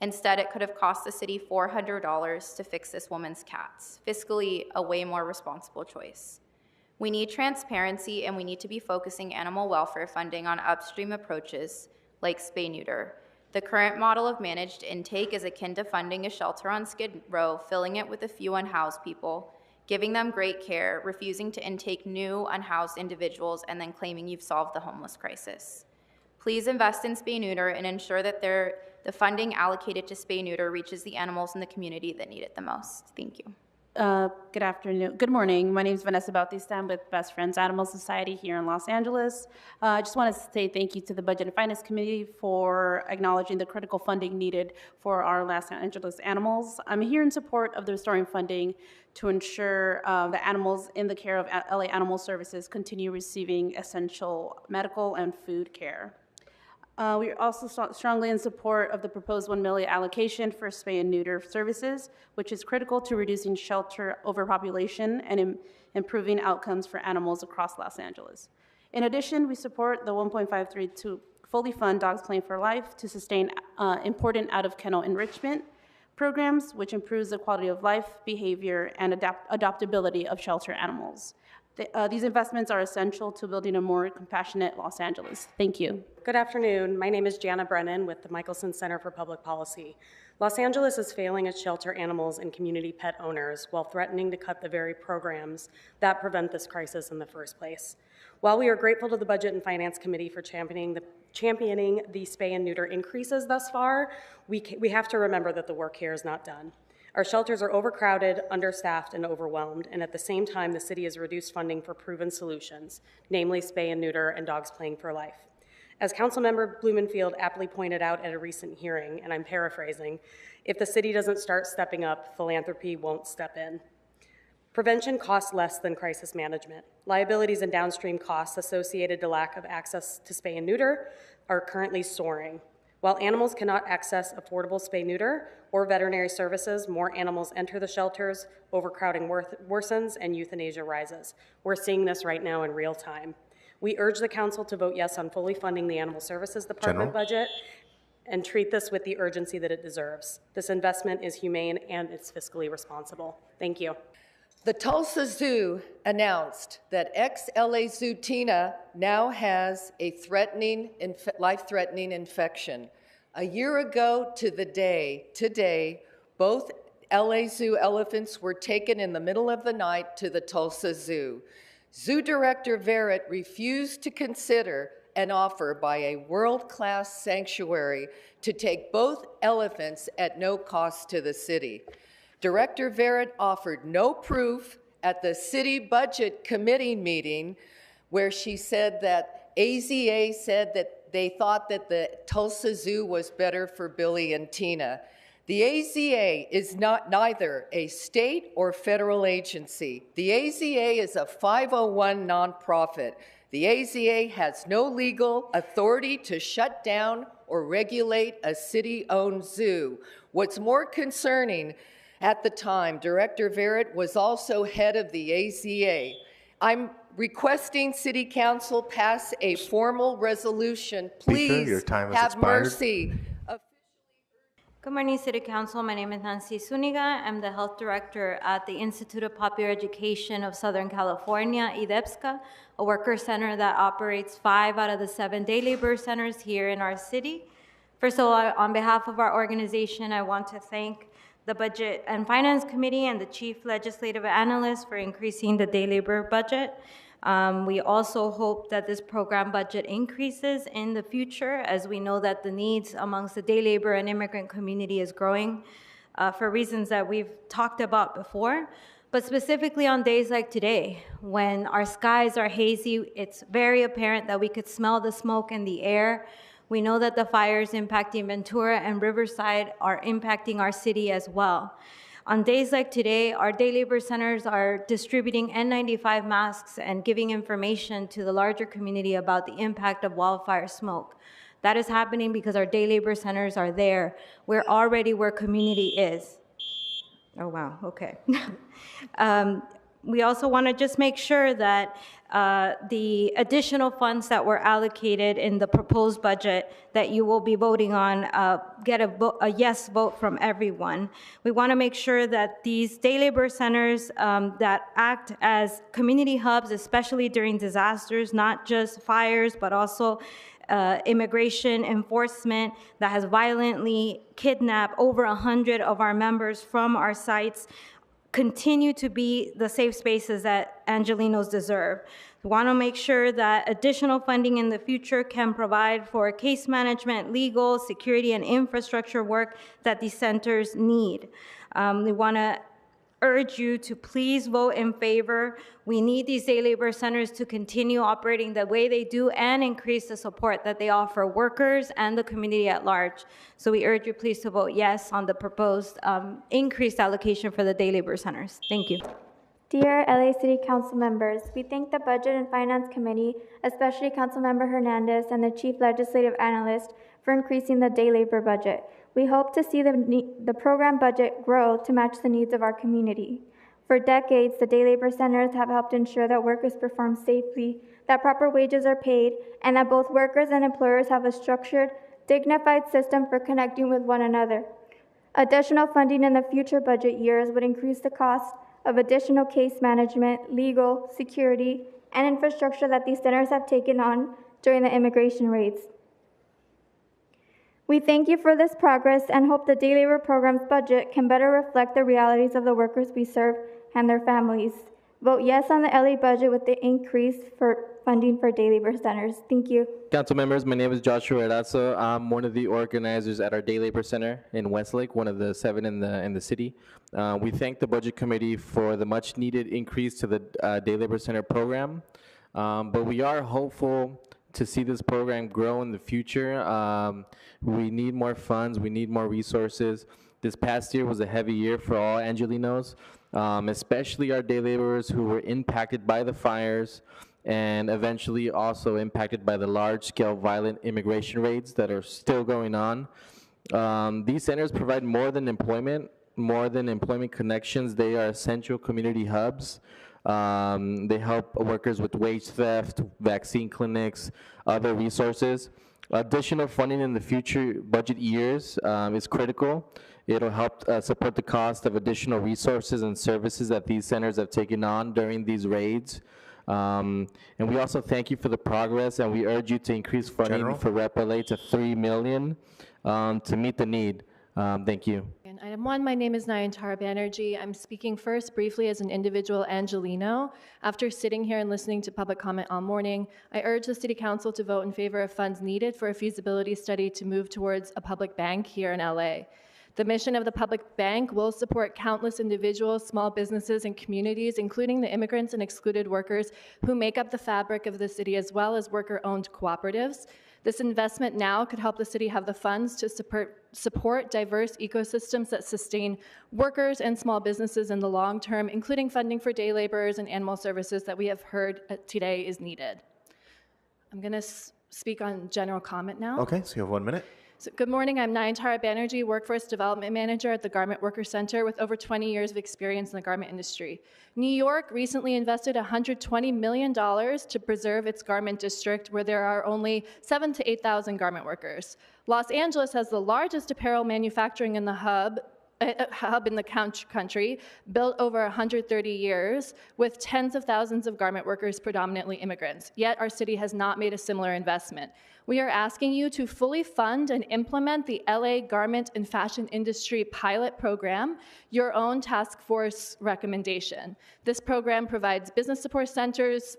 Instead, it could have cost the city $400 to fix this woman's cats, fiscally a way more responsible choice. We need transparency, and we need to be focusing animal welfare funding on upstream approaches like spay-neuter. The current model of managed intake is akin to funding a shelter on Skid Row, filling it with a few unhoused people, giving them great care, refusing to intake new unhoused individuals, and then claiming you've solved the homeless crisis. Please invest in spay-neuter and ensure that the funding allocated to spay-neuter reaches the animals in the community that need it the most. Thank you. Good morning. My name is Vanessa Bautista. I'm with Best Friends Animal Society here in Los Angeles. I just want to say thank you to the Budget and Finance Committee for acknowledging the critical funding needed for our Los Angeles animals. I'm here in support of the restoring funding to ensure the animals in the care of LA Animal Services continue receiving essential medical and food care. We are also strongly in support of the proposed $1 million allocation for spay and neuter services, which is critical to reducing shelter overpopulation and improving outcomes for animals across Los Angeles. In addition, we support the $1.53 to fully fund Dogs Playing for Life to sustain important out-of-kennel enrichment programs, which improves the quality of life, behavior, and adaptability of shelter animals. These investments are essential to building a more compassionate Los Angeles. Thank you. Good afternoon. My name is Jana Brennan with the Michelson Center for Public Policy. Los Angeles is failing its shelter animals and community pet owners while threatening to cut the very programs that prevent this crisis in the first place. While we are grateful to the Budget and Finance Committee for championing the spay and neuter increases thus far, we have to remember that the work here is not done. Our shelters are overcrowded, understaffed, and overwhelmed, and at the same time, the city has reduced funding for proven solutions, namely spay and neuter and Dogs Playing for Life. As Councilmember Blumenfield aptly pointed out at a recent hearing, and I'm paraphrasing, if the city doesn't start stepping up, philanthropy won't step in. Prevention costs less than crisis management. Liabilities and downstream costs associated to lack of access to spay and neuter are currently soaring. While animals cannot access affordable spay-neuter or veterinary services, more animals enter the shelters, overcrowding worsens, and euthanasia rises. We're seeing this right now in real time. We urge the council to vote yes on fully funding the Animal Services Department budget and treat this with the urgency that it deserves. This investment is humane and it's fiscally responsible. Thank you. The Tulsa Zoo announced that ex-LA Zoo Tina now has a life-threatening infection. A year ago to the day, today, both LA Zoo elephants were taken in the middle of the night to the Tulsa Zoo. Zoo Director Verrett refused to consider an offer by a world-class sanctuary to take both elephants at no cost to the city. Director Verrett offered no proof at the City Budget Committee meeting where she said that AZA said that they thought that the Tulsa Zoo was better for Billy and Tina. The AZA is neither a state or federal agency. The AZA is a 501 nonprofit. The AZA has no legal authority to shut down or regulate a city-owned zoo. What's more concerning, at the time, Director Verrett was also head of the AZA. I'm requesting City Council pass a formal resolution. Please your time has have expired. mercy. Good morning, City Council. My name is Nancy Zuniga. I'm the Health Director at the Institute of Popular Education of Southern California, IDEPSCA, a worker center that operates 5 out of the 7 day labor centers here in our city. First of all, on behalf of our organization, I want to thank the Budget and Finance Committee and the Chief Legislative Analyst for increasing the day labor budget. We also hope that this program budget increases in the future, as we know that the needs amongst the day labor and immigrant community is growing for reasons that we've talked about before. But specifically on days like today, when our skies are hazy, it's very apparent that we could smell the smoke in the air. We know that the fires impacting Ventura and Riverside are impacting our city as well. On days like today, our day labor centers are distributing N95 masks and giving information to the larger community about the impact of wildfire smoke. That is happening because our day labor centers are there. We're already where community is. Oh, wow, okay. We also want to just make sure that the additional funds that were allocated in the proposed budget that you will be voting on get a yes vote from everyone. We want to make sure that these day labor centers that act as community hubs, especially during disasters, not just fires, but also immigration enforcement that has violently kidnapped over 100 of our members from our sites, continue to be the safe spaces that Angelenos deserve. We want to make sure that additional funding in the future can provide for case management, legal, security, and infrastructure work that these centers need. We want to urge you to please vote in favor. We need these day labor centers to continue operating the way they do and increase the support that they offer workers and the community at large. So we urge you please to vote yes on the proposed increased allocation for the day labor centers. Thank you. Dear LA City Council members, we thank the Budget and Finance Committee, especially Councilmember Hernandez and the Chief Legislative Analyst, for increasing the day labor budget. We hope to see the program budget grow to match the needs of our community. For decades, the day labor centers have helped ensure that workers perform safely, that proper wages are paid, and that both workers and employers have a structured, dignified system for connecting with one another. Additional funding in the future budget years would increase the cost of additional case management, legal, security, and infrastructure that these centers have taken on during the immigration raids. We thank you for this progress and hope the day labor program's budget can better reflect the realities of the workers we serve and their families. Vote yes on the LA budget with the increase for funding for day labor centers. Thank you. Council members, my name is Joshua Erazo. I'm one of the organizers at our Day Labor Center in Westlake, one of the 7 in the city. We thank the Budget Committee for the much needed increase to the Day Labor Center program, but we are hopeful to see this program grow in the future. We need more funds, we need more resources. This past year was a heavy year for all Angelenos, especially our day laborers who were impacted by the fires and eventually also impacted by the large-scale violent immigration raids that are still going on. These centers provide more than employment connections. They are essential community hubs. They help workers with wage theft, vaccine clinics, other resources. Additional funding in the future budget years is critical. It'll help support the cost of additional resources and services that these centers have taken on during these raids. And we also thank you for the progress, and we urge you to increase funding for Rep LA to $3 million to meet the need. Thank you. And item 1, my name is Nayantara Banerjee. I'm speaking first briefly as an individual Angeleno. After sitting here and listening to public comment all morning, I urge the City Council to vote in favor of funds needed for a feasibility study to move towards a public bank here in LA. The mission of the public bank will support countless individuals, small businesses, and communities, including the immigrants and excluded workers who make up the fabric of the city, as well as worker-owned cooperatives. This investment now could help the city have the funds to support diverse ecosystems that sustain workers and small businesses in the long term, including funding for day laborers and animal services that we have heard today is needed. I'm going to speak on general comment now. Okay, so you have 1 minute. So, good morning, I'm Nayantara Banerjee, Workforce Development Manager at the Garment Worker Center with over 20 years of experience in the garment industry. New York recently invested $120 million to preserve its garment district where there are only 7,000 to 8,000 garment workers. Los Angeles has the largest apparel manufacturing in the hub in the country, built over 130 years, with tens of thousands of garment workers, predominantly immigrants. Yet our city has not made a similar investment. We are asking you to fully fund and implement the LA Garment and Fashion Industry Pilot Program, your own task force recommendation. This program provides business support centers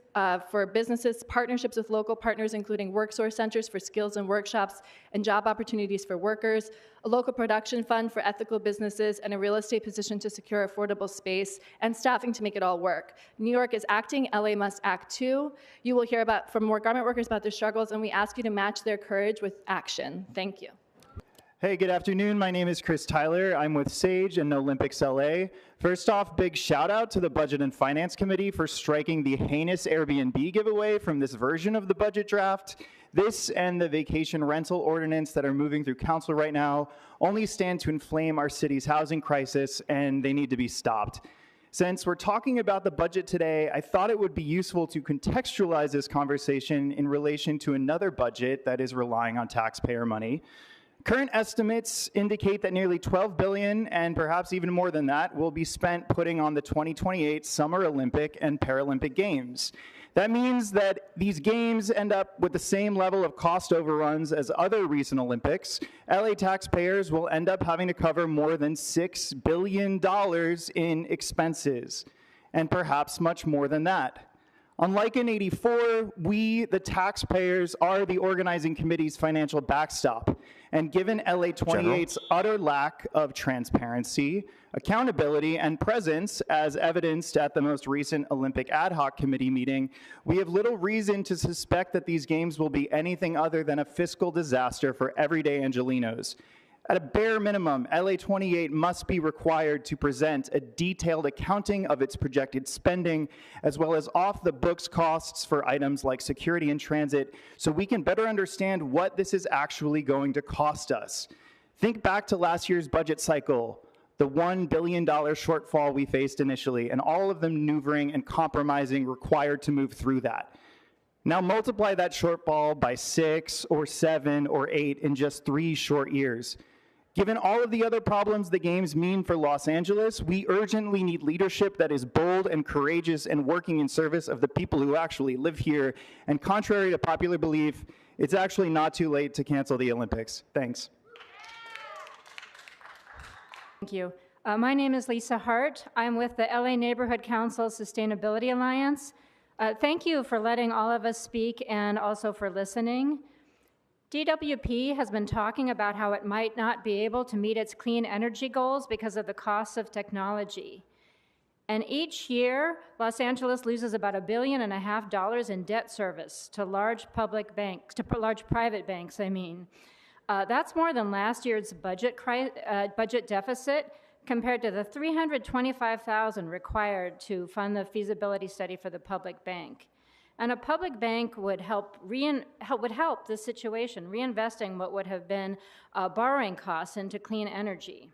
for businesses, partnerships with local partners, including WorkSource centers for skills and workshops and job opportunities for workers, a local production fund for ethical businesses, and a real estate position to secure affordable space and staffing to make it all work. New York is acting, LA must act too. You will hear from more garment workers about their struggles, and we ask you to match their courage with action. Thank you. Hey, good afternoon. My name is Chris Tyler. I'm with SAGE and Olympics LA. First off, big shout out to the Budget and Finance Committee for striking the heinous Airbnb giveaway from this version of the budget draft. This and the vacation rental ordinance that are moving through council right now only stand to inflame our city's housing crisis, and they need to be stopped. Since we're talking about the budget today, I thought it would be useful to contextualize this conversation in relation to another budget that is relying on taxpayer money. Current estimates indicate that nearly $12 billion, and perhaps even more than that, will be spent putting on the 2028 Summer Olympic and Paralympic Games. That means that these games end up with the same level of cost overruns as other recent Olympics. LA taxpayers will end up having to cover more than $6 billion in expenses, and perhaps much more than that. Unlike in '84, we, the taxpayers, are the organizing committee's financial backstop. And given LA 28's utter lack of transparency, accountability, and presence, as evidenced at the most recent Olympic Ad Hoc Committee meeting, we have little reason to suspect that these games will be anything other than a fiscal disaster for everyday Angelenos. At a bare minimum, LA 28 must be required to present a detailed accounting of its projected spending, as well as off-the-books costs for items like security in transit, so we can better understand what this is actually going to cost us. Think back to last year's budget cycle, the $1 billion shortfall we faced initially, and all of the maneuvering and compromising required to move through that. Now multiply that shortfall by 6 or 7 or 8 in just 3 short years. Given all of the other problems the games mean for Los Angeles, we urgently need leadership that is bold and courageous and working in service of the people who actually live here. And contrary to popular belief, it's actually not too late to cancel the Olympics. Thanks. Thank you. My name is Lisa Hart. I'm with the LA Neighborhood Council Sustainability Alliance. Thank you for letting all of us speak and also for listening. DWP has been talking about how it might not be able to meet its clean energy goals because of the costs of technology. And each year, Los Angeles loses about $1.5 billion in debt service to large public banks, to large private banks, I mean. That's more than last year's budget deficit compared to the $325,000 required to fund the feasibility study for the public bank. And a public bank would help the situation, reinvesting what would have been borrowing costs into clean energy.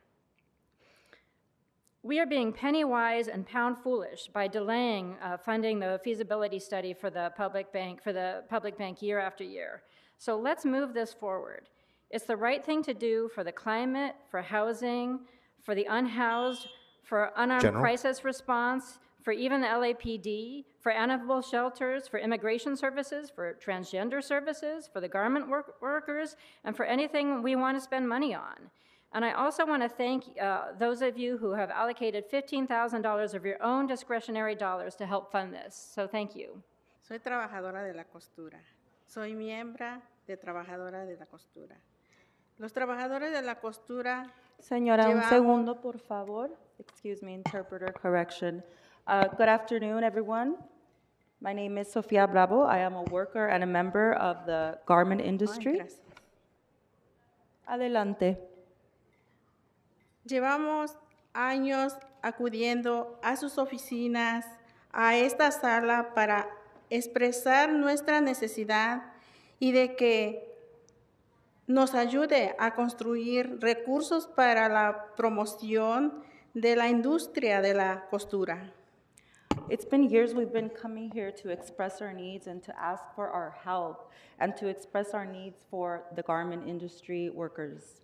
We are being penny wise and pound foolish by delaying funding the feasibility study for the public bank year after year. So let's move this forward. It's the right thing to do for the climate, for housing, for the unhoused, for unarmed crisis response, for even the LAPD, for animal shelters, for immigration services, for transgender services, for the garment workers, and for anything we want to spend money on. And I also want to thank those of you who have allocated $15,000 of your own discretionary dollars to help fund this. So thank you. Soy trabajadora de la costura. Soy miembro de Trabajadora de la Costura. Los trabajadores de la costura. Señora, un segundo, por favor. Excuse me, interpreter correction. Good afternoon, everyone. My name is Sofia Bravo. I am a worker and a member of the garment industry. Adelante. Llevamos años acudiendo a sus oficinas, a esta sala, para expresar nuestra necesidad y de que nos ayude a construir recursos para la promoción de la industria de la costura. It's been years we've been coming here to express our needs and to ask for our help and to express our needs for the garment industry workers.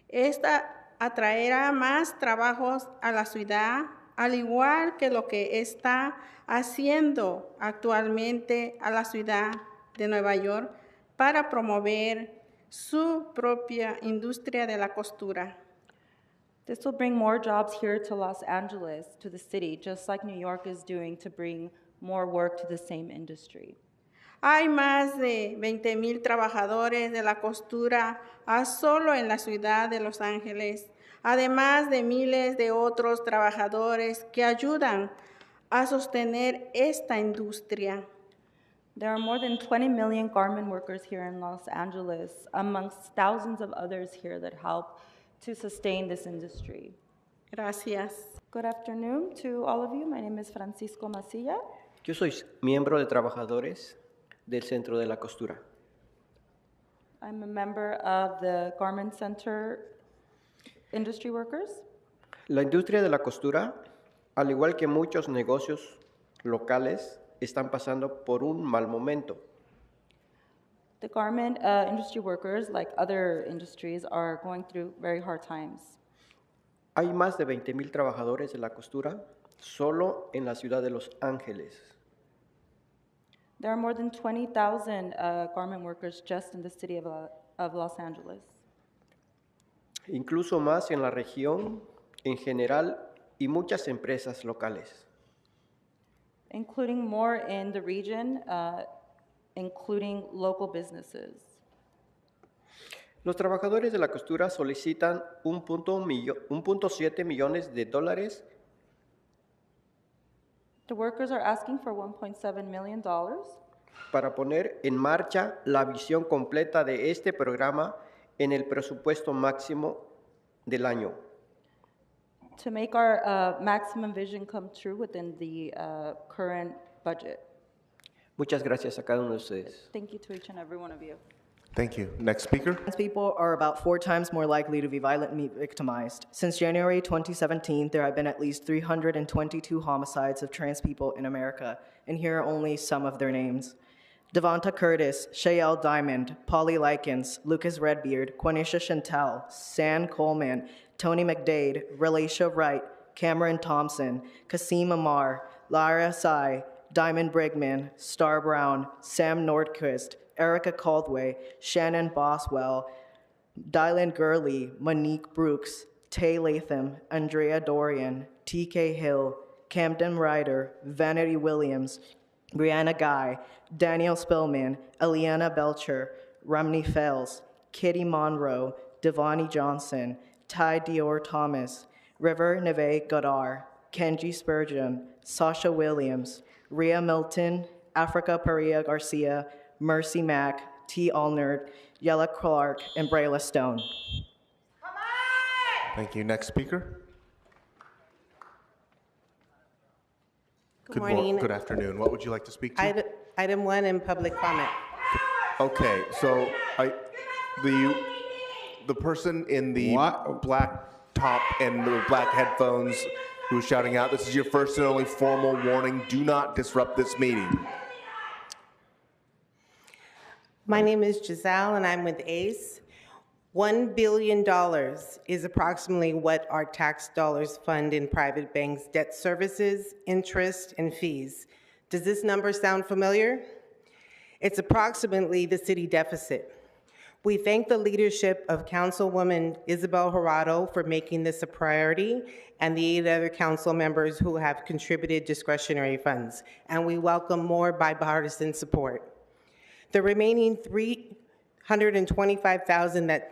Esta atraerá más trabajos a la ciudad, al igual que lo que está haciendo actualmente a la ciudad de Nueva York para promover su propia industria de la costura. This will bring more jobs here to Los Angeles, to the city, just like New York is doing to bring more work to the same industry. Hay más de 20,000 trabajadores de la costura solo en la ciudad de Los Ángeles, además de miles de otros trabajadores que ayudan a sostener esta industria. There are more than 20 million garment workers here in Los Angeles, amongst thousands of others here that help to sustain this industry. Gracias. Good afternoon to all of you. My name is Francisco Macilla. Yo soy miembro de trabajadores del Centro de la Costura. I'm a member of the Garment Center Industry Workers. La industria de la costura, al igual que muchos negocios locales, están pasando por un mal momento. The garment industry workers, like other industries, are going through very hard times. Hay más de 20,000 trabajadores de la costura solo en la ciudad de Los Ángeles. There are more than 20,000 garment workers just in the city of Los Angeles. Incluso más en la región en general y muchas empresas locales. Including more in the region, including local businesses. Los trabajadores de la costura solicitan 1.7 millones de dólares. The workers are asking for $1.7 million para poner en marcha la visión completa de este programa en el presupuesto máximo del año. to make our maximum vision come true within the current budget. Muchas gracias a cada uno de ustedes. Thank you to each and every one of you. Thank you. Next speaker. Trans people are about 4 times more likely to be violently victimized. Since January 2017, there have been at least 322 homicides of trans people in America, and here are only some of their names. Devonta Curtis, Shayelle Diamond, Polly Likens, Lucas Redbeard, Quanisha Chantel, San Coleman, Tony McDade, Relisha Wright, Cameron Thompson, Kasim Amar, Lara Sai, Diamond Brigman, Star Brown, Sam Nordquist, Erica Caldway, Shannon Boswell, Dylan Gurley, Monique Brooks, Tay Latham, Andrea Dorian, TK Hill, Camden Ryder, Vanity Williams, Brianna Guy, Daniel Spillman, Eliana Belcher, Romney Fells, Kitty Monroe, Devani Johnson, Ty Dior Thomas, River Neve Godar, Kenji Spurgeon, Sasha Williams, Rhea Milton, Africa Paria Garcia, Mercy Mack, T. Allnerd, Yella Clark, and Brayla Stone. Thank you. Next speaker. Good morning. Good afternoon. What would you like to speak to? Item 1 in public comment. Okay, so the person in the black top and the black headphones who's shouting out, this is your first and only formal warning. Do not disrupt this meeting. My name is Giselle, and I'm with ACE. $1 billion is approximately what our tax dollars fund in private banks' debt services, interest, and fees. Does this number sound familiar? It's approximately the city deficit. We thank the leadership of Councilwoman Isabel Jurado for making this a priority, and the 8 other council members who have contributed discretionary funds, and we welcome more bipartisan support. The remaining $325,000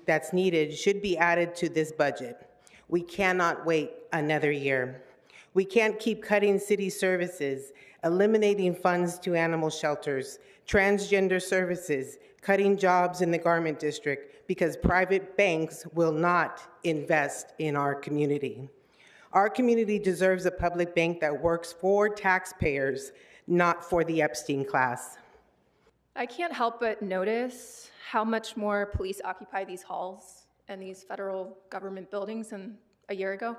that's needed should be added to this budget. We cannot wait another year. We can't keep cutting city services, eliminating funds to animal shelters, transgender services, cutting jobs in the garment district because private banks will not invest in our community. Our community deserves a public bank that works for taxpayers, not for the Epstein class. I can't help but notice how much more police occupy these halls and these federal government buildings than a year ago.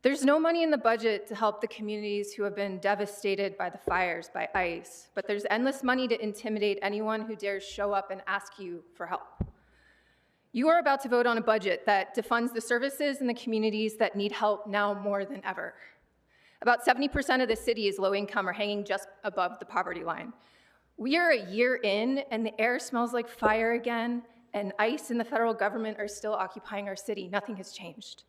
There's no money in the budget to help the communities who have been devastated by the fires by ICE, but there's endless money to intimidate anyone who dares show up and ask you for help. You are about to vote on a budget that defunds the services in the communities that need help now more than ever. About 70% of the city is low income or hanging just above the poverty line. We are a year in, and the air smells like fire again, and ICE and the federal government are still occupying our city. Nothing has changed.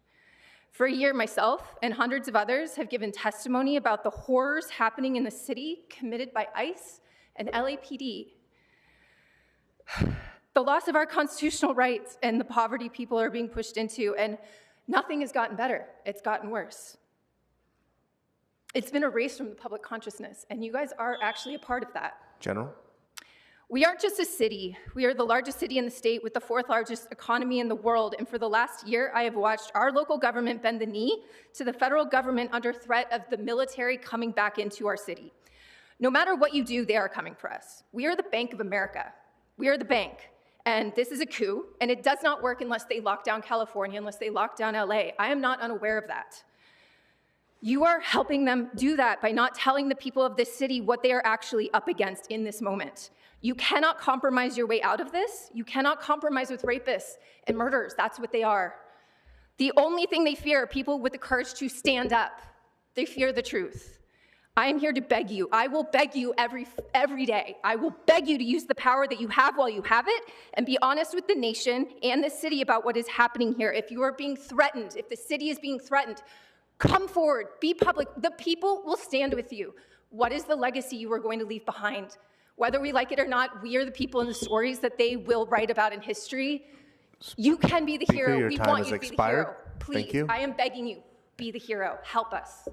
For a year, myself and hundreds of others have given testimony about the horrors happening in the city committed by ICE and LAPD. The loss of our constitutional rights and the poverty people are being pushed into, and nothing has gotten better. It's gotten worse. It's been erased from the public consciousness, and you guys are actually a part of that. General? We aren't just a city. We are the largest city in the state with the 4th largest economy in the world. And for the last year, I have watched our local government bend the knee to the federal government under threat of the military coming back into our city. No matter what you do, they are coming for us. We are the Bank of America. We are the bank. And this is a coup, and it does not work unless they lock down California, unless they lock down LA. I am not unaware of that. You are helping them do that by not telling the people of this city what they are actually up against in this moment. You cannot compromise your way out of this. You cannot compromise with rapists and murderers. That's what they are. The only thing they fear are people with the courage to stand up. They fear the truth. I am here to beg you. I will beg you every day. I will beg you to use the power that you have while you have it and be honest with the nation and the city about what is happening here. If you are being threatened, if the city is being threatened, come forward, be public. The people will stand with you. What is the legacy you are going to leave behind? Whether we like it or not, we are the people in the stories that they will write about in history. You can be the hero. Your We time want has you to be the expired. hero. Please, Thank you. I am begging you, be the hero. Help us.